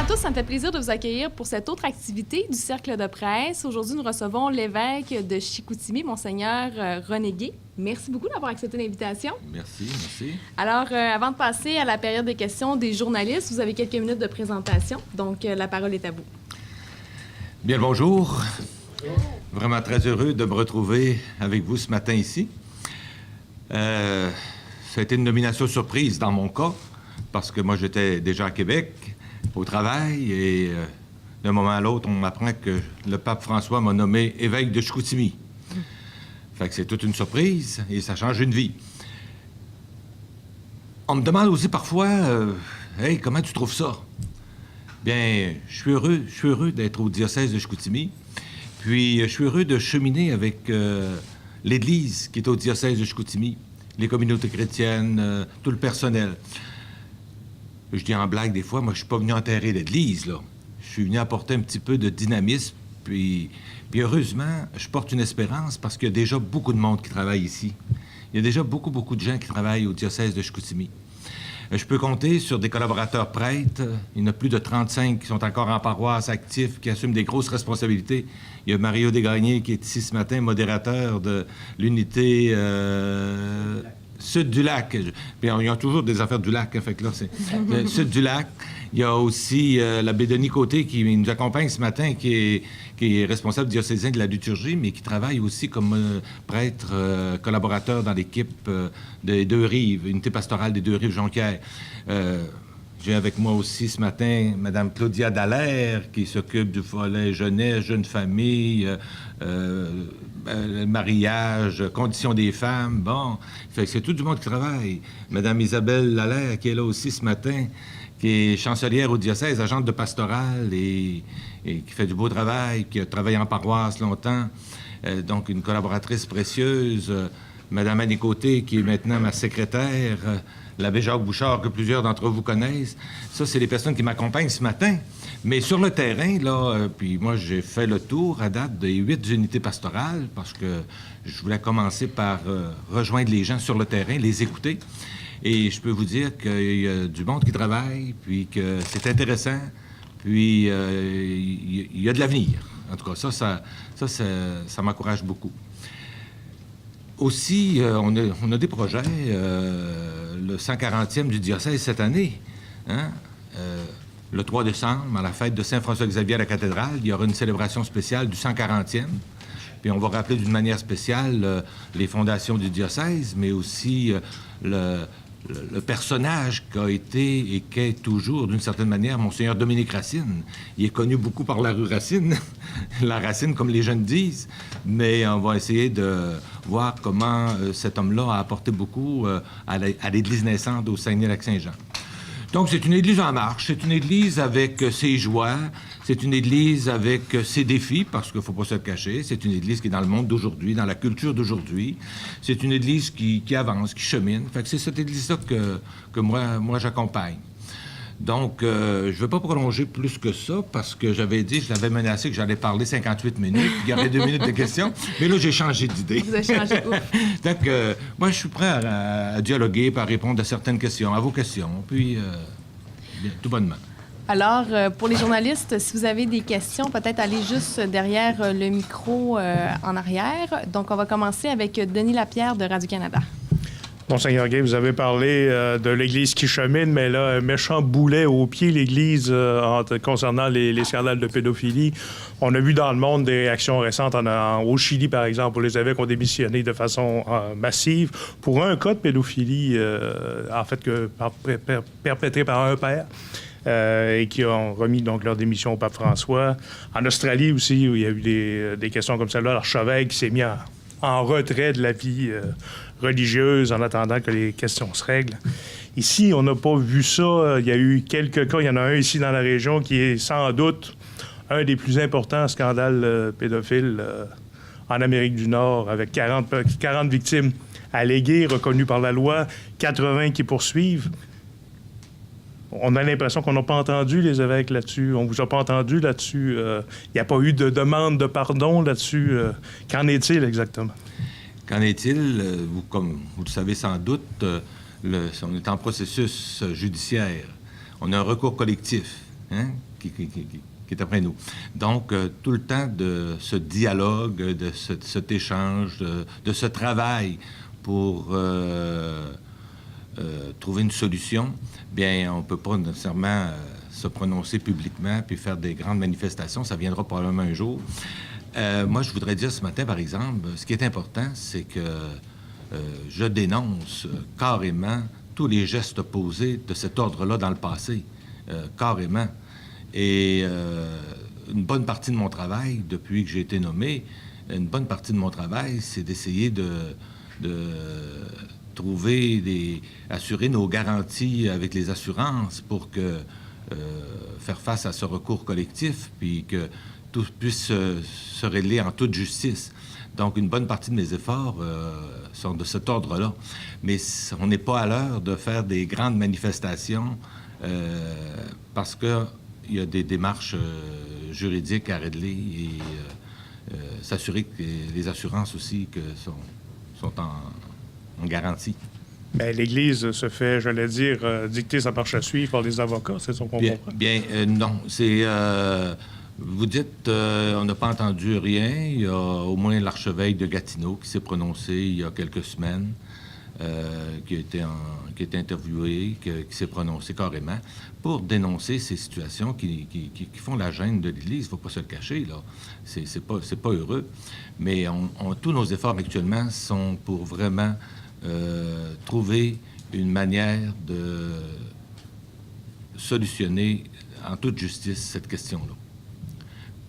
à tous, ça me fait plaisir de vous accueillir pour cette autre activité du Cercle de presse. Aujourd'hui, nous recevons l'évêque de Chicoutimi, Monseigneur René Guay. Merci beaucoup d'avoir accepté l'invitation. Merci, merci. Alors, avant de passer à la période des questions des journalistes, vous avez quelques minutes de présentation, donc la parole est à vous. Bien le bonjour. Vraiment très heureux de me retrouver avec vous ce matin ici. Ça a été une nomination surprise dans mon cas, parce que moi, j'étais déjà à Québec, au travail, et d'un moment à l'autre, on m'apprend que le pape François m'a nommé évêque de Chicoutimi. Fait que c'est toute une surprise, et ça change une vie. On me demande aussi parfois, hey, comment tu trouves ça? Bien, je suis heureux d'être au diocèse de Chicoutimi, puis je suis heureux de cheminer avec l'Église qui est au diocèse de Chicoutimi, les communautés chrétiennes, tout le personnel. Je dis en blague des fois, moi, je suis pas venu enterrer l'Église, là. Je suis venu apporter un petit peu de dynamisme, puis heureusement, je porte une espérance parce qu'il y a déjà beaucoup de monde qui travaille ici. Il y a déjà beaucoup de gens qui travaillent au diocèse de Chicoutimi. Je peux compter sur des collaborateurs prêtres. Il y en a plus de 35 qui sont encore en paroisse, actifs, qui assument des grosses responsabilités. Il y a Mario Desgagnés qui est ici ce matin, modérateur de l'unité Sud du Lac. Puis ils ont toujours des affaires du lac, hein, fait que là, c'est Sud du Lac. Il y a aussi l'abbé Denis Côté qui nous accompagne ce matin, qui est responsable diocésain de la liturgie, mais qui travaille aussi comme prêtre collaborateur dans l'équipe des Deux-Rives, unité pastorale des Deux-Rives Jonquière. J'ai avec moi aussi ce matin Mme Claudia Dallaire, qui s'occupe du volet jeunesse, jeune famille, mariage, conditions des femmes. Bon, fait que c'est tout du monde qui travaille. Mme Isabelle Lallaire, qui est là aussi ce matin, qui est chancelière au diocèse, agente de pastorale et qui fait du beau travail, qui a travaillé en paroisse longtemps. Donc, une collaboratrice précieuse. Mme Annie Côté, qui est maintenant ma secrétaire. L'abbé Jacques Bouchard, que plusieurs d'entre vous connaissent. Ça, c'est les personnes qui m'accompagnent ce matin. Mais sur le terrain, là, puis moi, j'ai fait le tour à date des 8 unités pastorales parce que je voulais commencer par rejoindre les gens sur le terrain, les écouter. Et je peux vous dire qu'il y a du monde qui travaille, puis que c'est intéressant, puis il y a de l'avenir. En tout cas, ça m'encourage beaucoup. Aussi, on a des projets, le 140e du diocèse cette année, hein? Le 3 décembre, à la fête de Saint-François-Xavier à la cathédrale, il y aura une célébration spéciale du 140e. Puis on va rappeler d'une manière spéciale les fondations du diocèse, mais aussi le personnage qu'a été et qu'est toujours, d'une certaine manière, Monseigneur Dominique Racine. Il est connu beaucoup par la rue Racine, la Racine, comme les jeunes disent, mais on va essayer de voir comment cet homme-là a apporté beaucoup à l'Église naissante au Saguenay-Lac-Saint-Jean. Donc, c'est une Église en marche, c'est une Église avec ses joies, c'est une Église avec ses défis, parce qu'il ne faut pas se le cacher, c'est une Église qui est dans le monde d'aujourd'hui, dans la culture d'aujourd'hui, c'est une Église qui avance, qui chemine. Fait que c'est cette Église-là que moi j'accompagne. Donc, je ne vais pas prolonger plus que ça, parce que je l'avais menacé que j'allais parler 58 minutes, puis il y aurait 2 minutes de questions, mais là, j'ai changé d'idée. Vous avez changé, ouf. Donc, moi, je suis prêt à dialoguer, à répondre à certaines questions, à vos questions, puis bien, tout bonnement. Alors, pour les journalistes, si vous avez des questions, peut-être allez juste derrière le micro en arrière. Donc, on va commencer avec Denis Lapierre de Radio-Canada. Monseigneur Guay, vous avez parlé de l'Église qui chemine, mais là, un méchant boulet au pied, l'Église, concernant les scandales de pédophilie. On a vu dans le monde des réactions récentes au Chili, par exemple, où les évêques ont démissionné de façon massive pour un cas de pédophilie, en fait, perpétré par un père. Et qui ont remis donc leur démission au pape François. En Australie aussi, où il y a eu des questions comme celle-là, l'archevêque qui s'est mis en retrait de la vie religieuse en attendant que les questions se règlent. Ici, on n'a pas vu ça. Il y a eu quelques cas. Il y en a un ici dans la région qui est sans doute un des plus importants scandales pédophiles en Amérique du Nord, avec 40 victimes alléguées, reconnues par la loi, 80 qui poursuivent. On a l'impression qu'on n'a pas entendu les évêques là-dessus. On ne vous a pas entendu là-dessus. Il n'y a pas eu de demande de pardon là-dessus. Qu'en est-il exactement? Qu'en est-il? Comme vous le savez sans doute, on est en processus judiciaire. On a un recours collectif qui est après nous. Donc, tout le temps de ce dialogue, de cet échange, de ce travail pour trouver une solution, bien, on ne peut pas nécessairement se prononcer publiquement puis faire des grandes manifestations. Ça viendra probablement un jour. Moi, je voudrais dire ce matin, par exemple, ce qui est important, c'est que je dénonce carrément tous les gestes posés de cet ordre-là dans le passé, carrément. Et une bonne partie de mon travail, depuis que j'ai été nommé, une bonne partie de mon travail, c'est d'essayer de assurer nos garanties avec les assurances pour faire face à ce recours collectif, puis que tout puisse se régler en toute justice. Donc, une bonne partie de mes efforts sont de cet ordre-là. Mais on n'est pas à l'heure de faire des grandes manifestations parce qu'il y a des démarches juridiques à régler et s'assurer que les assurances aussi sont en garantie. Bien, l'Église se fait, j'allais dire, dicter sa marche à suivre par des avocats, c'est ce qu'on comprend? Bien, non. C'est... vous dites, on n'a pas entendu rien. Il y a au moins l'archevêque de Gatineau qui s'est prononcé il y a quelques semaines, qui a été interviewé, qui s'est prononcé carrément pour dénoncer ces situations qui font la gêne de l'Église. Il ne faut pas se le cacher, là. C'est pas heureux. Mais tous nos efforts actuellement sont pour vraiment trouver une manière de solutionner en toute justice cette question-là.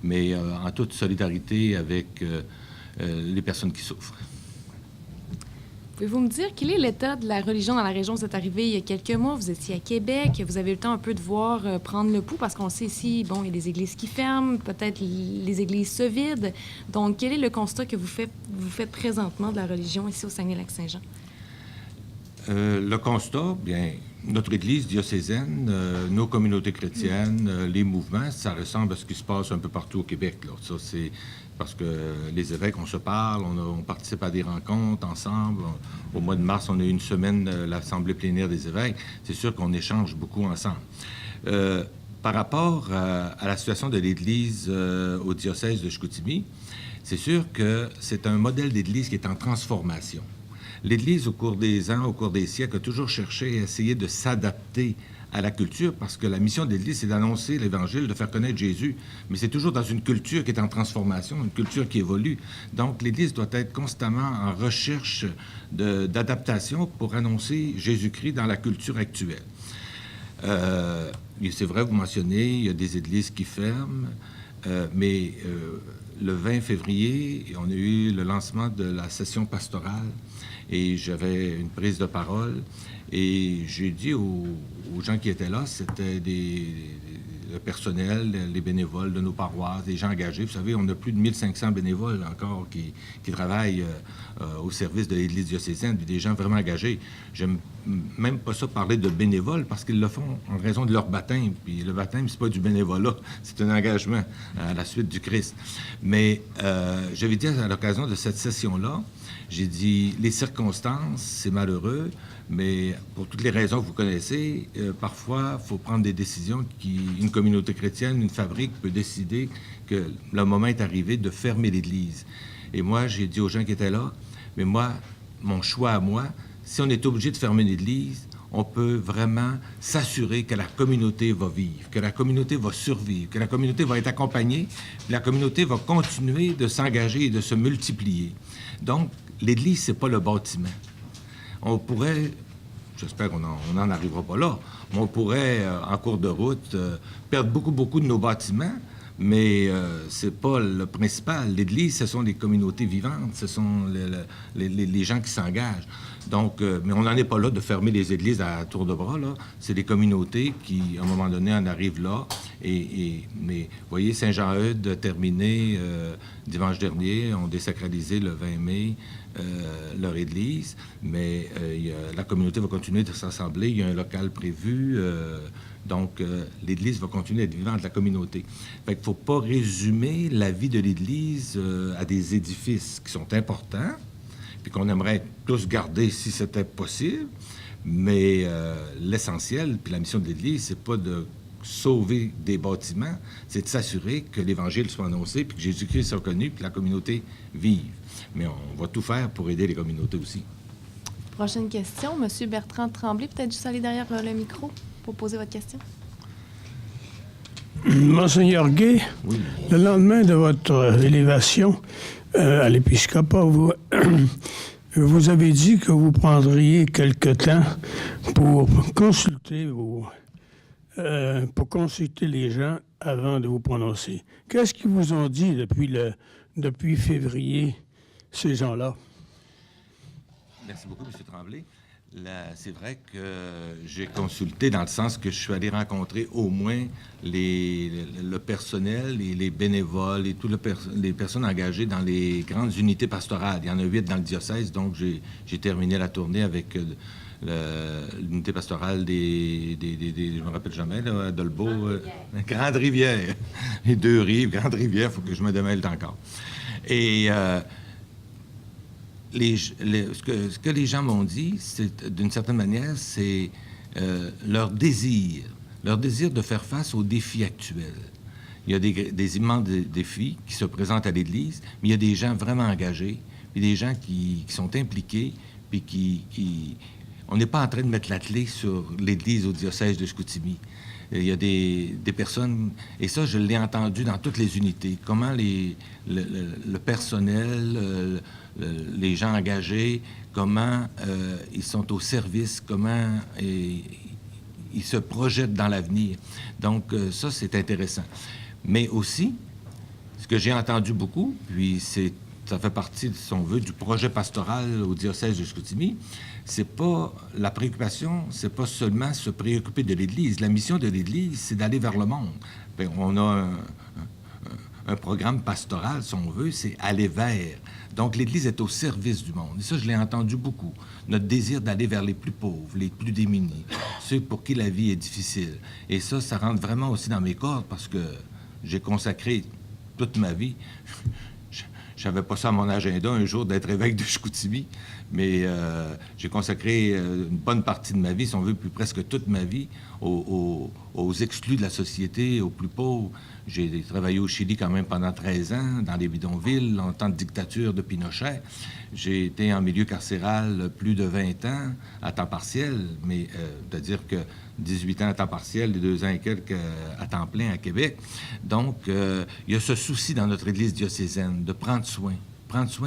Mais en toute solidarité avec les personnes qui souffrent. Pouvez-vous me dire quel est l'état de la religion dans la région? Vous êtes arrivé il y a quelques mois, vous étiez à Québec, vous avez eu le temps un peu de voir prendre le pouls, parce qu'on sait ici, bon, il y a des églises qui ferment, peut-être les églises se vident. Donc, quel est le constat que vous faites présentement de la religion ici au Saguenay-Lac-Saint-Jean? Le constat, bien, notre Église diocésaine, nos communautés chrétiennes, les mouvements, ça ressemble à ce qui se passe un peu partout au Québec, là. Ça, c'est parce que les évêques, on se parle, on participe à des rencontres ensemble. Au mois de mars, on a eu une semaine l'Assemblée plénière des évêques. C'est sûr qu'on échange beaucoup ensemble. Par rapport à la situation de l'Église au diocèse de Chicoutimi, c'est sûr que c'est un modèle d'Église qui est en transformation. L'Église, au cours des ans, au cours des siècles, a toujours cherché à essayer de s'adapter à la culture, parce que la mission de l'Église, c'est d'annoncer l'Évangile, de faire connaître Jésus, mais c'est toujours dans une culture qui est en transformation, une culture qui évolue. Donc, l'Église doit être constamment en recherche d'adaptation pour annoncer Jésus-Christ dans la culture actuelle. C'est vrai, vous mentionnez, il y a des églises qui ferment, mais le 20 février, on a eu le lancement de la session pastorale et j'avais une prise de parole et j'ai dit aux gens qui étaient là, c'était le personnel, les bénévoles de nos paroisses, des gens engagés. Vous savez, on a plus de 1500 bénévoles encore qui travaillent au service de l'Église diocésaine, des gens vraiment engagés. J'aime même pas ça parler de bénévoles parce qu'ils le font en raison de leur baptême. Puis le baptême, c'est pas du bénévolat, c'est un engagement à la suite du Christ. Mais j'avais dit à l'occasion de cette session-là, j'ai dit, les circonstances, c'est malheureux, mais pour toutes les raisons que vous connaissez, parfois, il faut prendre des décisions une communauté chrétienne, une fabrique peut décider que le moment est arrivé de fermer l'Église. Et moi, j'ai dit aux gens qui étaient là, mais moi, mon choix à moi, si on est obligé de fermer l'Église, on peut vraiment s'assurer que la communauté va vivre, que la communauté va survivre, que la communauté va être accompagnée, que la communauté va continuer de s'engager et de se multiplier. Donc, l'Église, c'est pas le bâtiment. On pourrait, j'espère qu'on n'en arrivera pas là, mais on pourrait, en cours de route, perdre beaucoup de nos bâtiments, mais c'est pas le principal. L'Église, ce sont les communautés vivantes, ce sont les gens qui s'engagent. Donc, mais on n'en est pas là de fermer les églises à tour de bras, là. C'est des communautés qui, à un moment donné, en arrivent là. Mais, vous voyez, Saint-Jean-Eudes a terminé dimanche dernier, ont désacralisé le 20 mai leur église, mais la communauté va continuer de s'assembler. Il y a un local prévu. Donc, l'Église va continuer à être vivante de la communauté. Fait qu'il ne faut pas résumer la vie de l'Église à des édifices qui sont importants, puis qu'on aimerait tous garder si c'était possible, mais l'essentiel, puis la mission de l'Église, c'est pas de sauver des bâtiments, c'est de s'assurer que l'Évangile soit annoncé, puis que Jésus-Christ soit connu, puis que la communauté vive. Mais on va tout faire pour aider les communautés aussi. Prochaine question, M. Bertrand Tremblay, peut-être juste aller derrière le micro pour poser votre question. Monseigneur Gay, Oui. le lendemain de votre élévation à l'épiscopat, vous avez dit que vous prendriez quelque temps pour consulter les gens avant de vous prononcer. Qu'est-ce qu'ils vous ont dit depuis février, ces gens-là? Merci beaucoup, M. Tremblay. C'est vrai que j'ai consulté dans le sens que je suis allé rencontrer au moins le personnel et les bénévoles et toutes les personnes engagées dans les grandes unités pastorales. Il y en a 8 dans le diocèse, donc j'ai terminé la tournée avec l'unité pastorale je me rappelle jamais, là, Dolbeau, Grande-Rivière. Les 2 rives, Grande-Rivière, il faut que je me démêle encore. Et ce que les gens m'ont dit, c'est, d'une certaine manière, c'est leur désir de faire face aux défis actuels. Il y a des immenses défis qui se présentent à l'Église, mais il y a des gens vraiment engagés, puis des gens qui sont impliqués, puis on n'est pas en train de mettre la clé sur l'Église au diocèse de Chicoutimi. Il y a des personnes, et ça, je l'ai entendu dans toutes les unités, comment le personnel, les gens engagés, comment ils sont au service, comment ils se projettent dans l'avenir. Donc, ça, c'est intéressant. Mais aussi, ce que j'ai entendu beaucoup, puis ça fait partie, si on veut, du projet pastoral au diocèse de Chicoutimi, c'est pas la préoccupation, c'est pas seulement se préoccuper de l'Église. La mission de l'Église, c'est d'aller vers le monde. Bien, on a un programme pastoral, si on veut, c'est aller vers. Donc, l'Église est au service du monde. Et ça, je l'ai entendu beaucoup. Notre désir d'aller vers les plus pauvres, les plus démunis, ceux pour qui la vie est difficile. Et ça rentre vraiment aussi dans mes cordes parce que j'ai consacré toute ma vie. Je n'avais pas ça à mon agenda un jour d'être évêque de Chicoutimi, mais j'ai consacré une bonne partie de ma vie, si on veut, plus presque toute ma vie, aux exclus de la société, aux plus pauvres. J'ai travaillé au Chili quand même pendant 13 ans, dans les bidonvilles, en temps de dictature de Pinochet. J'ai été en milieu carcéral plus de 20 ans, à temps partiel, mais c'est-à-dire que 18 ans à temps partiel et 2 ans et quelques à temps plein à Québec. Donc, il y a ce souci dans notre Église diocésaine de prendre soin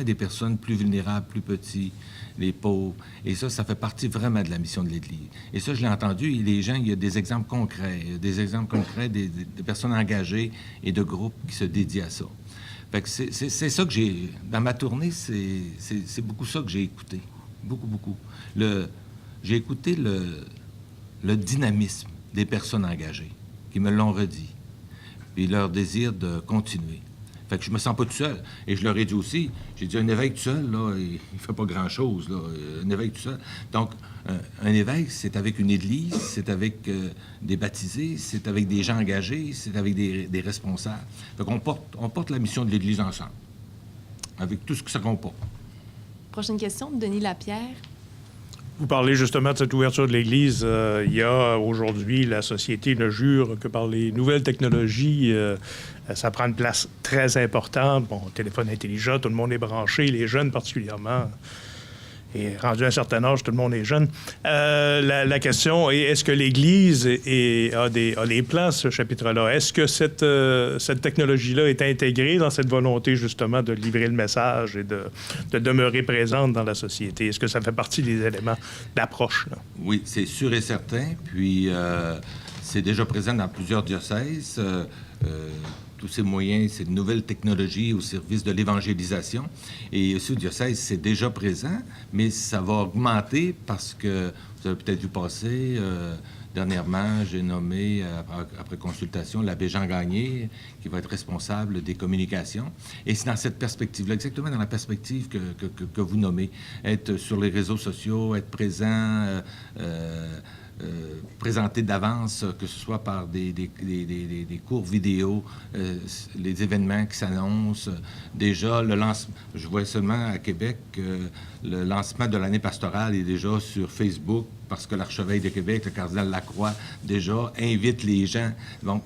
des personnes plus vulnérables, plus petits, les pauvres. Et ça fait partie vraiment de la mission de l'Église. Et ça, je l'ai entendu, et les gens, il y a des exemples concrets, des personnes engagées et de groupes qui se dédient à ça. Fait que c'est ça que j'ai... Dans ma tournée, c'est beaucoup ça que j'ai écouté. Beaucoup, beaucoup. J'ai écouté le dynamisme des personnes engagées, qui me l'ont redit, puis leur désir de continuer. Fait que je me sens pas tout seul. Et je leur ai dit aussi, j'ai dit, un évêque tout seul, là, il fait pas grand-chose, là, un évêque tout seul. Donc, un évêque, c'est avec une église, c'est avec des baptisés, c'est avec des gens engagés, c'est avec des responsables. Fait qu'on porte la mission de l'église ensemble, avec tout ce que ça comporte. Prochaine question, Denis Lapierre. Vous parlez justement de cette ouverture de l'Église. Il y a aujourd'hui, la société ne jure que par les nouvelles technologies. Ça prend une place très importante. Bon, téléphone intelligent, tout le monde est branché, les jeunes particulièrement. Et rendu à un certain âge, tout le monde est jeune. La question est, est-ce que l'Église a des plans, ce chapitre-là? Est-ce que cette technologie-là est intégrée dans cette volonté, justement, de livrer le message et de demeurer présente dans la société? Est-ce que ça fait partie des éléments d'approche, là? Oui, c'est sûr et certain. Puis, c'est déjà présent dans plusieurs diocèses. Tous ces moyens, ces nouvelles technologies au service de l'évangélisation. Et aussi au diocèse, c'est déjà présent, mais ça va augmenter parce que, vous avez peut-être vu passer, dernièrement, j'ai nommé, après consultation, l'abbé Jean Gagné, qui va être responsable des communications. Et c'est dans cette perspective-là, exactement dans la perspective que vous nommez, être sur les réseaux sociaux, être présent, présentés d'avance, que ce soit par des cours vidéo, les événements qui s'annoncent. Déjà, le lancement, je vois seulement à Québec, le lancement de l'année pastorale est déjà sur Facebook, parce que l'archevêque de Québec, le cardinal Lacroix, déjà invite les gens. Donc,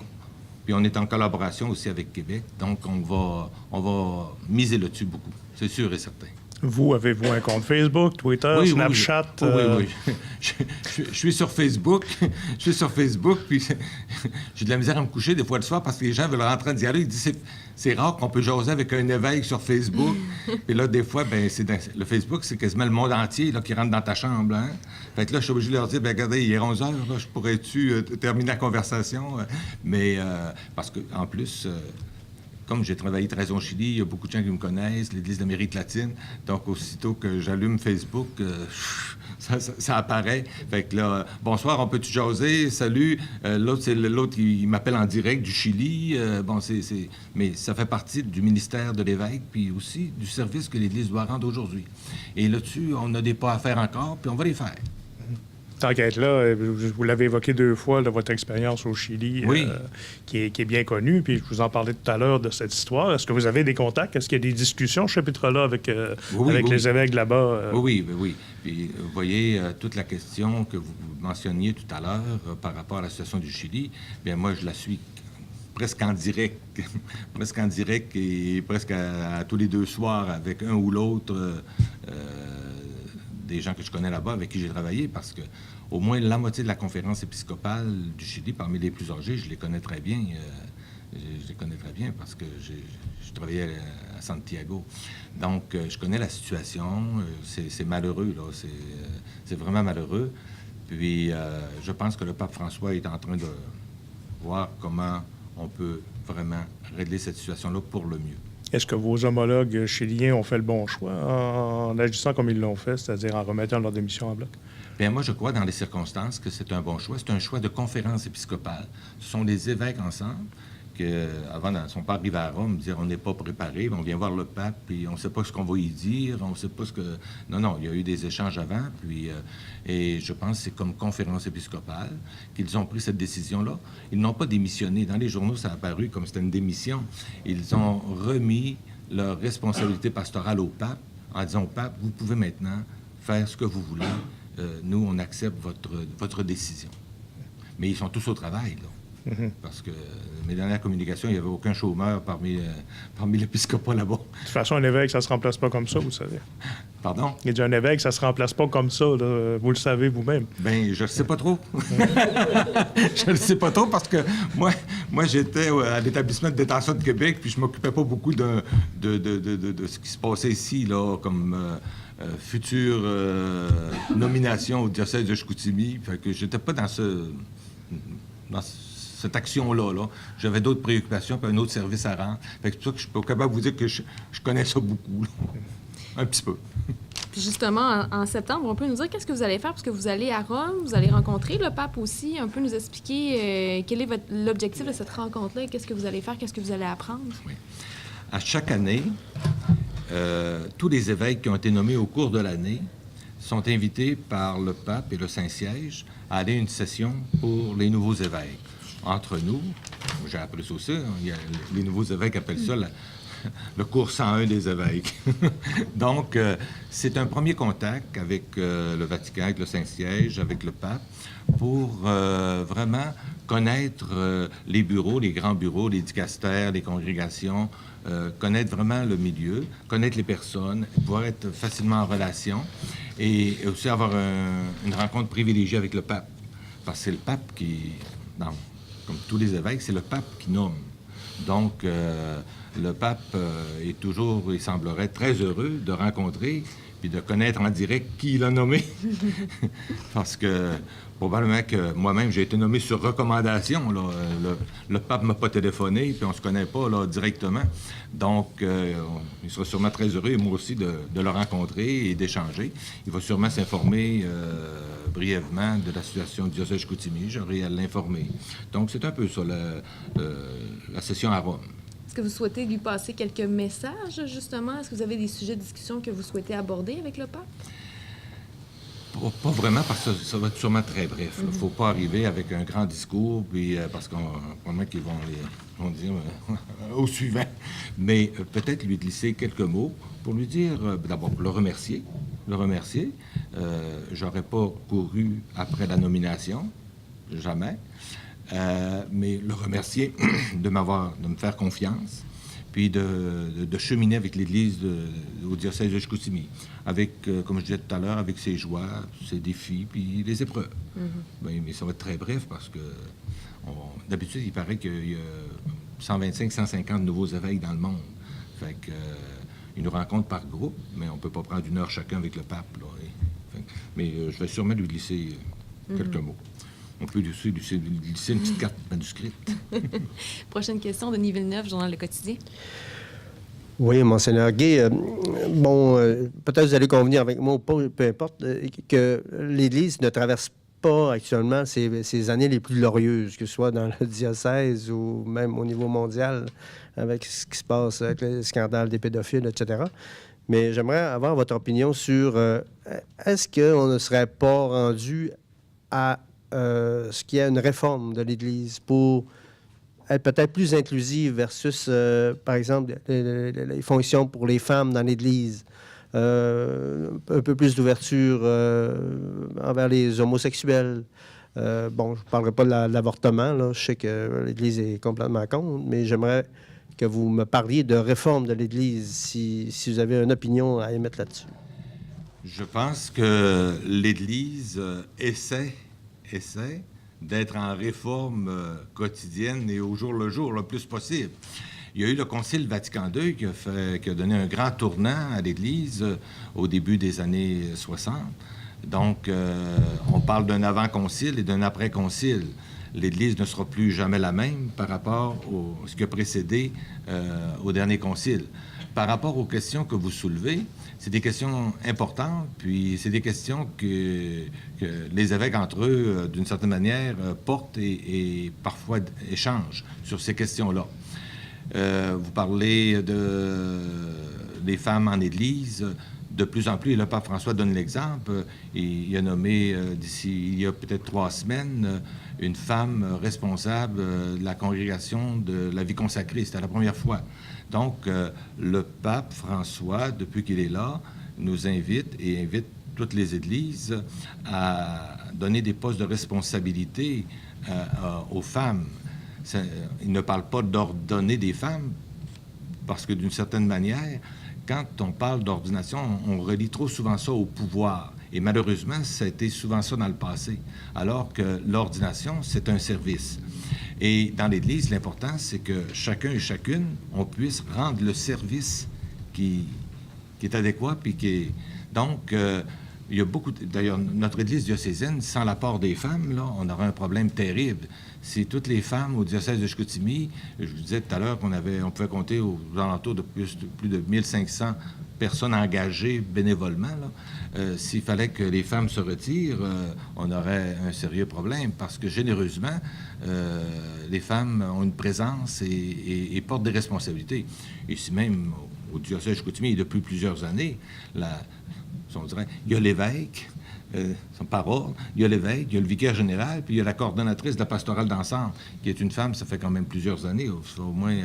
puis on est en collaboration aussi avec Québec, donc on va miser là-dessus beaucoup, c'est sûr et certain. Vous, avez-vous un compte Facebook, Twitter, oui, Snapchat? Oui. Je suis sur Facebook. Je suis sur Facebook, puis j'ai de la misère à me coucher des fois le soir parce que les gens veulent rentrer en dialogue. Ils disent c'est rare qu'on peut jaser avec un évêque sur Facebook. Puis là, des fois, le Facebook, c'est quasiment le monde entier là, qui rentre dans ta chambre. Hein? Fait que là, je suis obligé de leur dire, regardez, il est 11 heures, là, je pourrais-tu terminer la conversation? Mais parce que en plus... Comme j'ai travaillé 13 ans au Chili, il y a beaucoup de gens qui me connaissent, l'Église d'Amérique latine. Donc, aussitôt que j'allume Facebook, ça apparaît. Fait que là, bonsoir, on peut-tu jaser? Salut. L'autre, il m'appelle en direct du Chili. Mais ça fait partie du ministère de l'évêque, puis aussi du service que l'Église doit rendre aujourd'hui. Et là-dessus, on a des pas à faire encore, puis on va les faire. Tant qu'à être là, vous l'avez évoqué 2 fois, de votre expérience au Chili, oui. qui est bien connue, puis je vous en parlais tout à l'heure de cette histoire. Est-ce que vous avez des contacts? Est-ce qu'il y a des discussions, ce chapitre-là, avec les évêques là-bas? Oui. Puis, vous voyez, toute la question que vous mentionniez tout à l'heure par rapport à la situation du Chili, bien moi, je la suis presque en direct et presque à tous les 2 soirs avec un ou l'autre des gens que je connais là-bas, avec qui j'ai travaillé, parce que au moins la moitié de la conférence épiscopale du Chili, parmi les plus âgés, je les connais très bien. Je les connais très bien parce que je travaillais à Santiago. Donc, je connais la situation. C'est malheureux, là. C'est vraiment malheureux. Puis, je pense que le pape François est en train de voir comment on peut vraiment régler cette situation-là pour le mieux. Est-ce que vos homologues chiliens ont fait le bon choix en agissant comme ils l'ont fait, c'est-à-dire en remettant leur démission en bloc? Bien, moi, je crois dans les circonstances que c'est un bon choix. C'est un choix de conférence épiscopale. Ce sont les évêques ensemble avant, ne sont pas arrivés à Rome, dire on n'est pas préparé, on vient voir le pape, puis on ne sait pas ce qu'on va y dire, on ne sait pas ce que... Non, il y a eu des échanges avant, puis... et je pense que c'est comme conférence épiscopale qu'ils ont pris cette décision-là. Ils n'ont pas démissionné. Dans les journaux, ça a apparu comme c'était une démission. Ils ont remis leur responsabilité pastorale au pape en disant au pape, vous pouvez maintenant faire ce que vous voulez. Nous, on accepte votre décision. Mais ils sont tous au travail, là. Parce que mes dernières communications, il n'y avait aucun chômeur parmi l'épiscopat là-bas. De toute façon, un évêque, ça ne se remplace pas comme ça, vous savez. Pardon? Il dit un évêque, ça ne se remplace pas comme ça, là. Vous le savez vous-même. Bien, je ne sais pas trop. Je ne sais pas trop parce que moi j'étais à l'établissement de détention de Québec, puis je ne m'occupais pas beaucoup de ce qui se passait ici, là, comme... future nomination au diocèse de Chicoutimi. Fait que j'étais pas dans cette action-là. Là. J'avais d'autres préoccupations, puis un autre service à rendre. Fait que c'est pour ça que je suis pas capable de vous dire que je connais ça beaucoup. Là. Un petit peu. Puis justement, en septembre, on peut nous dire qu'est-ce que vous allez faire, parce que vous allez à Rome, vous allez rencontrer le pape aussi, un peu nous expliquer quel est l'objectif de cette rencontre-là, qu'est-ce que vous allez faire, qu'est-ce que vous allez apprendre. Oui. À chaque année, tous les évêques qui ont été nommés au cours de l'année sont invités par le pape et le Saint-Siège à aller à une session pour les nouveaux évêques. Entre nous, j'ai appris ça aussi, les nouveaux évêques appellent ça le cours 101 des évêques. Donc, c'est un premier contact avec le Vatican, avec le Saint-Siège, avec le pape, pour vraiment connaître les bureaux, les grands bureaux, les dicastères, les congrégations, connaître vraiment le milieu, connaître les personnes, pouvoir être facilement en relation et aussi avoir une rencontre privilégiée avec le pape. Parce que c'est le pape qui, comme tous les évêques, c'est le pape qui nomme. Donc, le pape est toujours, il semblerait, très heureux de rencontrer puis de connaître en direct qui l'a nommé. Parce que probablement que moi-même, j'ai été nommé sur recommandation. Là. Le pape ne m'a pas téléphoné, puis on ne se connaît pas là, directement. Donc, il sera sûrement très heureux, et moi aussi, de le rencontrer et d'échanger. Il va sûrement s'informer brièvement de la situation du diocèse de Chicoutimi. J'aurai à l'informer. Donc, c'est un peu ça, la session à Rome. Est-ce que vous souhaitez lui passer quelques messages, justement? Est-ce que vous avez des sujets de discussion que vous souhaitez aborder avec le pape? Pas vraiment, parce que ça va être sûrement très bref. Il ne faut pas arriver avec un grand discours, puis, parce qu'on probablement qu'ils vont dire au suivant. Mais peut-être lui glisser quelques mots pour lui dire, d'abord, le remercier. J'aurais pas couru après la nomination, jamais. Mais le remercier de me faire confiance, puis de cheminer avec l'Église au diocèse de Chicoutimi, avec, comme je disais tout à l'heure, avec ses joies, ses défis, puis les épreuves. Mais ça va être très bref parce que d'habitude, il paraît qu'il y a 125-150 nouveaux évêques dans le monde. Fait que, ils nous rencontrent par groupe, mais on ne peut pas prendre 1 heure chacun avec le pape. Là, mais je vais sûrement lui glisser quelques mots. On peut lui glisser une petite carte manuscrite. Prochaine question, Denis Villeneuve, Journal Le Quotidien. Oui, Monseigneur Gay. Peut-être vous allez convenir avec moi ou pas, peu importe, que l'Église ne traverse pas actuellement ces années les plus glorieuses, que ce soit dans le diocèse ou même au niveau mondial, avec ce qui se passe avec le scandale des pédophiles, etc. Mais j'aimerais avoir votre opinion sur est-ce qu'on ne serait pas rendu à ce qu'il y a une réforme de l'Église pour être peut-être plus inclusive versus, par exemple, les fonctions pour les femmes dans l'Église, un peu plus d'ouverture envers les homosexuels. Je ne parlerai pas de l'avortement, là. Je sais que l'Église est complètement contre, mais j'aimerais que vous me parliez de réforme de l'Église, si vous avez une opinion à émettre là-dessus. Je pense que l'Église essaie d'être en réforme quotidienne et au jour le jour, le plus possible. Il y a eu le Concile Vatican II qui a donné un grand tournant à l'Église au début des années 60. Donc, on parle d'un avant-concile et d'un après-concile. L'Église ne sera plus jamais la même par rapport à ce qui a précédé au dernier concile. Par rapport aux questions que vous soulevez, c'est des questions importantes, puis c'est des questions que les évêques entre eux, d'une certaine manière, portent et parfois échangent sur ces questions-là. Vous parlez des femmes en Église. De plus en plus, et le pape François donne l'exemple, il a nommé, il y a peut-être 3 semaines, une femme responsable de la congrégation de la vie consacrée. C'était la première fois. Donc, le pape François, depuis qu'il est là, nous invite et invite toutes les églises à donner des postes de responsabilité aux femmes. Il ne parle pas d'ordonner des femmes, parce que d'une certaine manière, quand on parle d'ordination, on relie trop souvent ça au pouvoir. Et malheureusement, ça a été souvent ça dans le passé. Alors que l'ordination, c'est un service. Et dans l'Église, l'important, c'est que chacun et chacune, on puisse rendre le service qui est adéquat. Puis qui est... Donc, il y a beaucoup... D'ailleurs, notre Église diocésaine, sans l'apport des femmes, là, on aurait un problème terrible. Si toutes les femmes au diocèse de Chicoutimi, je vous disais tout à l'heure on pouvait compter aux alentours de plus de 1500 personnes engagées bénévolement, s'il fallait que les femmes se retirent, on aurait un sérieux problème parce que généreusement, les femmes ont une présence et portent des responsabilités. Ici même, au diocèse de Chicoutimi, depuis plusieurs années, on dirait, il y a l'évêque, son parole, il y a l'évêque, il y a le vicaire général, puis il y a la coordonnatrice de la pastorale d'ensemble, qui est une femme, ça fait quand même plusieurs années, au moins,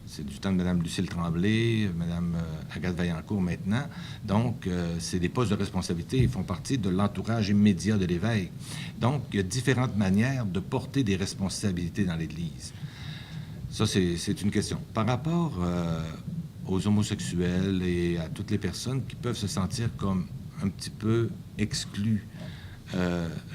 c'est du temps de Mme Lucille Tremblay, Mme Agathe Vaillancourt maintenant. Donc, c'est des postes de responsabilité, ils font partie de l'entourage immédiat de l'évêque. Donc, il y a différentes manières de porter des responsabilités dans l'Église. Ça, c'est une question. Par rapport aux homosexuels et à toutes les personnes qui peuvent se sentir comme un petit peu exclus.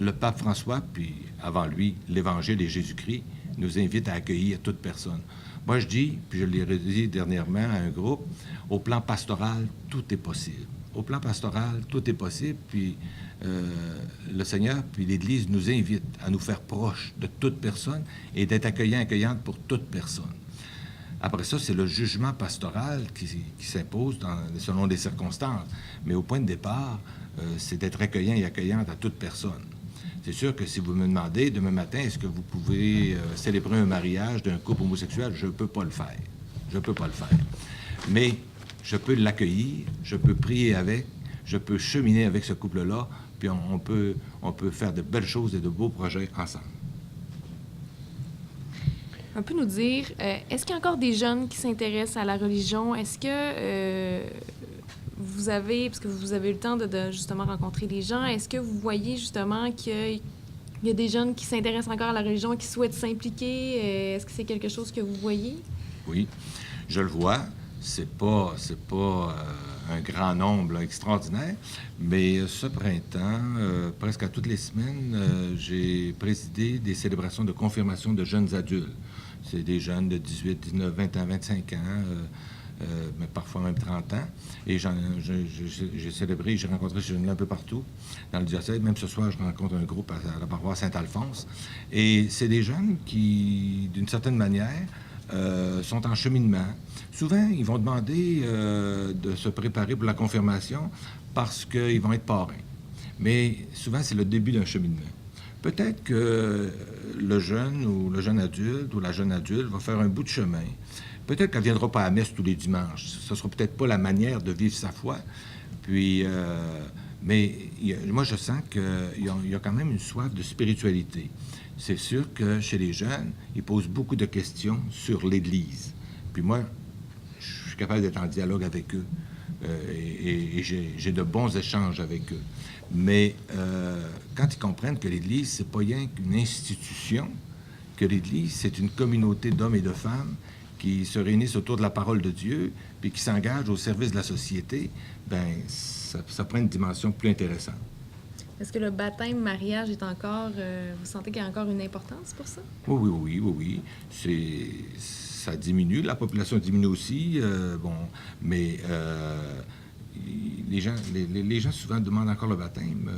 Le pape François, puis avant lui, l'Évangile et Jésus-Christ, nous invite à accueillir toute personne. Moi, je dis, puis je l'ai redit dernièrement à un groupe, au plan pastoral, tout est possible. Au plan pastoral, tout est possible, puis le Seigneur, puis l'Église nous invite à nous faire proches de toute personne et d'être accueillante pour toute personne. Après ça, c'est le jugement pastoral qui s'impose selon les circonstances. Mais au point de départ, c'est d'être accueillant et accueillante à toute personne. C'est sûr que si vous me demandez demain matin, est-ce que vous pouvez célébrer un mariage d'un couple homosexuel, je ne peux pas le faire. Je ne peux pas le faire. Mais je peux l'accueillir, je peux prier avec, je peux cheminer avec ce couple-là, puis on peut faire de belles choses et de beaux projets ensemble. On peut nous dire, est-ce qu'il y a encore des jeunes qui s'intéressent à la religion? Est-ce que vous avez, parce que vous avez eu le temps de justement rencontrer des gens, est-ce que vous voyez justement qu'il y a des jeunes qui s'intéressent encore à la religion, qui souhaitent s'impliquer? Est-ce que c'est quelque chose que vous voyez? Oui, je le vois. C'est pas un grand nombre là, extraordinaire, mais ce printemps, presque à toutes les semaines, j'ai présidé des célébrations de confirmation de jeunes adultes. C'est des jeunes de 18, 19, 20 ans, 25 ans, mais parfois même 30 ans. Et j'ai célébré, j'ai rencontré ces jeunes-là un peu partout dans le diocèse. Même ce soir, je rencontre un groupe à la paroisse Saint-Alphonse. Et c'est des jeunes qui, d'une certaine manière, sont en cheminement. Souvent, ils vont demander de se préparer pour la confirmation parce qu'ils vont être parrains. Mais souvent, c'est le début d'un cheminement. Peut-être que le jeune ou le jeune adulte ou la jeune adulte va faire un bout de chemin. Peut-être qu'elle ne viendra pas à la messe tous les dimanches. Ce ne sera peut-être pas la manière de vivre sa foi. Puis, mais moi, je sens qu'il y a quand même une soif de spiritualité. C'est sûr que chez les jeunes, ils posent beaucoup de questions sur l'Église. Puis moi, je suis capable d'être en dialogue avec eux et j'ai de bons échanges avec eux. Mais quand ils comprennent que l'Église, c'est pas rien qu'une institution, que l'Église, c'est une communauté d'hommes et de femmes qui se réunissent autour de la parole de Dieu puis qui s'engagent au service de la société, bien, ça prend une dimension plus intéressante. Est-ce que le baptême, mariage est encore... vous sentez qu'il y a encore une importance pour ça? Oui. Ça diminue. La population diminue aussi. Mais les gens souvent demandent encore le baptême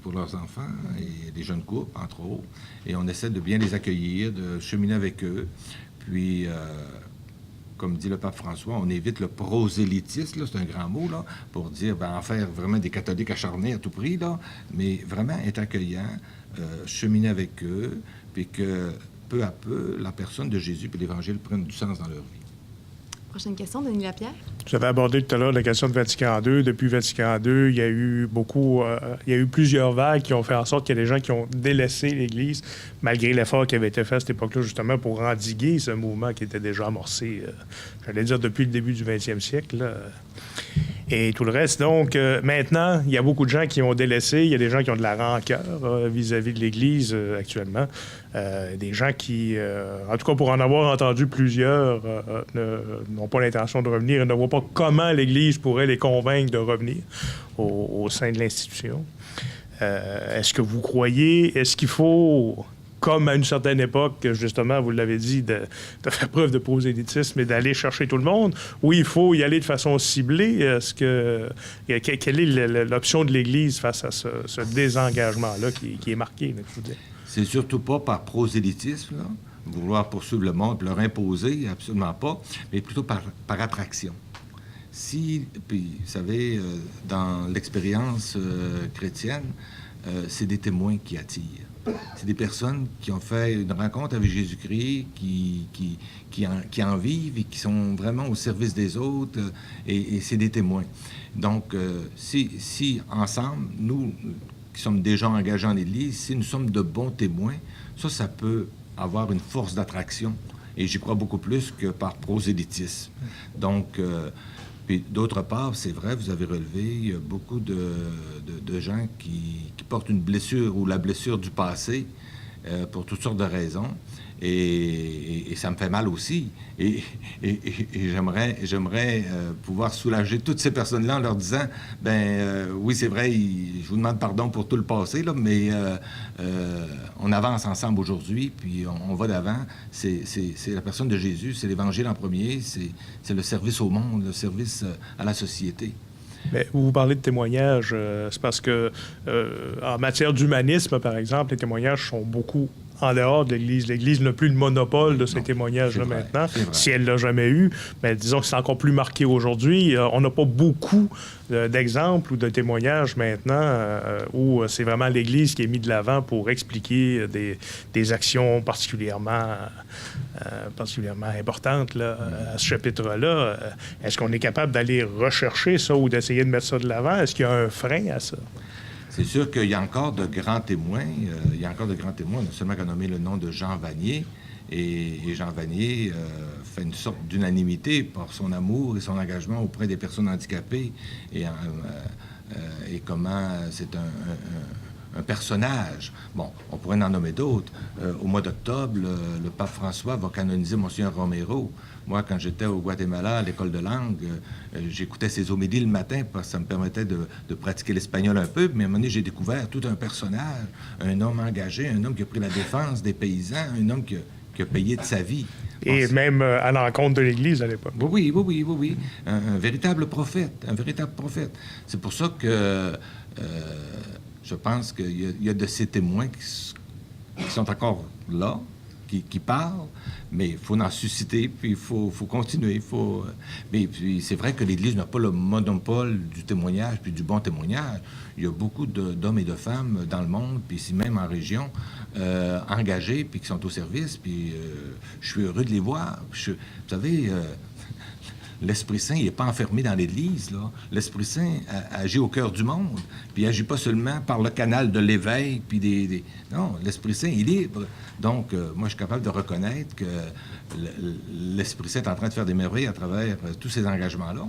pour leurs enfants et les jeunes couples, entre autres. Et on essaie de bien les accueillir, de cheminer avec eux. Puis... comme dit le pape François, on évite le prosélytisme, là, c'est un grand mot, là, pour dire, en faire vraiment des catholiques acharnés à tout prix, là, mais vraiment être accueillant, cheminer avec eux, puis que peu à peu, la personne de Jésus et l'Évangile prennent du sens dans leur vie. Prochaine question, Denis Lapierre. Vous avez abordé tout à l'heure la question de Vatican II. Depuis Vatican II, il y a eu plusieurs vagues qui ont fait en sorte qu'il y a des gens qui ont délaissé l'Église, malgré l'effort qui avait été fait à cette époque-là, justement, pour endiguer ce mouvement qui était déjà amorcé, j'allais dire, depuis le début du 20e siècle. Là. Et tout le reste. Donc, maintenant, il y a beaucoup de gens qui ont délaissé. Il y a des gens qui ont de la rancœur vis-à-vis de l'Église actuellement. Des gens qui, en tout cas, pour en avoir entendu plusieurs, n'ont pas l'intention de revenir et ne voient pas comment l'Église pourrait les convaincre de revenir au sein de l'institution. Est-ce que vous croyez, est-ce qu'il faut, comme à une certaine époque, justement, vous l'avez dit, de faire preuve de prosélytisme et d'aller chercher tout le monde, ou il faut y aller de façon ciblée? Quelle est l'option de l'Église face à ce désengagement-là qui est marqué, là, je veux dire? C'est surtout pas par prosélytisme, là, vouloir poursuivre le monde, leur imposer, absolument pas, mais plutôt par attraction. Puis, vous savez, dans l'expérience chrétienne, c'est des témoins qui attirent. C'est des personnes qui ont fait une rencontre avec Jésus-Christ, qui en vivent et qui sont vraiment au service des autres, et c'est des témoins. Donc, si ensemble, nous qui sommes déjà engagés en Église, si nous sommes de bons témoins, ça peut avoir une force d'attraction. Et j'y crois beaucoup plus que par prosélytisme. Donc, puis d'autre part, c'est vrai, vous avez relevé beaucoup de gens qui portent une blessure ou la blessure du passé pour toutes sortes de raisons. Et ça me fait mal aussi. Et j'aimerais pouvoir soulager toutes ces personnes-là en leur disant, oui, c'est vrai, je vous demande pardon pour tout le passé, là, mais on avance ensemble aujourd'hui, puis on va d'avant. C'est la personne de Jésus, c'est l'Évangile en premier, c'est le service au monde, le service à la société. Mais vous parlez de témoignages, c'est parce que en matière d'humanisme, par exemple, les témoignages sont beaucoup en dehors de l'Église. L'Église n'a plus le monopole de ces témoignages-là maintenant, si elle l'a jamais eu. Mais disons que c'est encore plus marqué aujourd'hui. On n'a pas beaucoup d'exemples ou de témoignages maintenant où c'est vraiment l'Église qui est mise de l'avant pour expliquer des actions particulièrement importantes là, à ce chapitre-là. Est-ce qu'on est capable d'aller rechercher ça ou d'essayer de mettre ça de l'avant? Est-ce qu'il y a un frein à ça? C'est sûr qu'il y a encore de grands témoins. Il y a encore de grands témoins. On a seulement qu'à nommer le nom de Jean Vanier. Et Jean Vanier fait une sorte d'unanimité par son amour et son engagement auprès des personnes handicapées et comment c'est un personnage. Bon, on pourrait en nommer d'autres. Au mois d'octobre, le pape François va canoniser Monseigneur Romero. Moi, quand j'étais au Guatemala, à l'école de langue, j'écoutais ses homélies le matin parce que ça me permettait de pratiquer l'espagnol un peu. Mais à un moment donné, j'ai découvert tout un personnage, un homme engagé, un homme qui a pris la défense des paysans, un homme qui a payé de sa vie. Et même à l'encontre de l'Église à l'époque. Oui. Un véritable prophète, C'est pour ça que je pense qu'il y a de ces témoins qui sont encore là, qui parlent, mais il faut en susciter, puis il faut continuer. Mais puis c'est vrai que l'Église n'a pas le monopole du témoignage, puis du bon témoignage. Il y a beaucoup d'hommes et de femmes dans le monde, puis ici même en région, engagés, puis qui sont au service, puis je suis heureux de les voir. Vous savez... L'Esprit Saint, il n'est pas enfermé dans l'Église, là. L'Esprit Saint agit au cœur du monde, puis il agit pas seulement par le canal de l'éveil, puis Non, l'Esprit Saint est libre. Donc, moi, je suis capable de reconnaître que l'Esprit Saint est en train de faire des merveilles à travers tous ces engagements-là.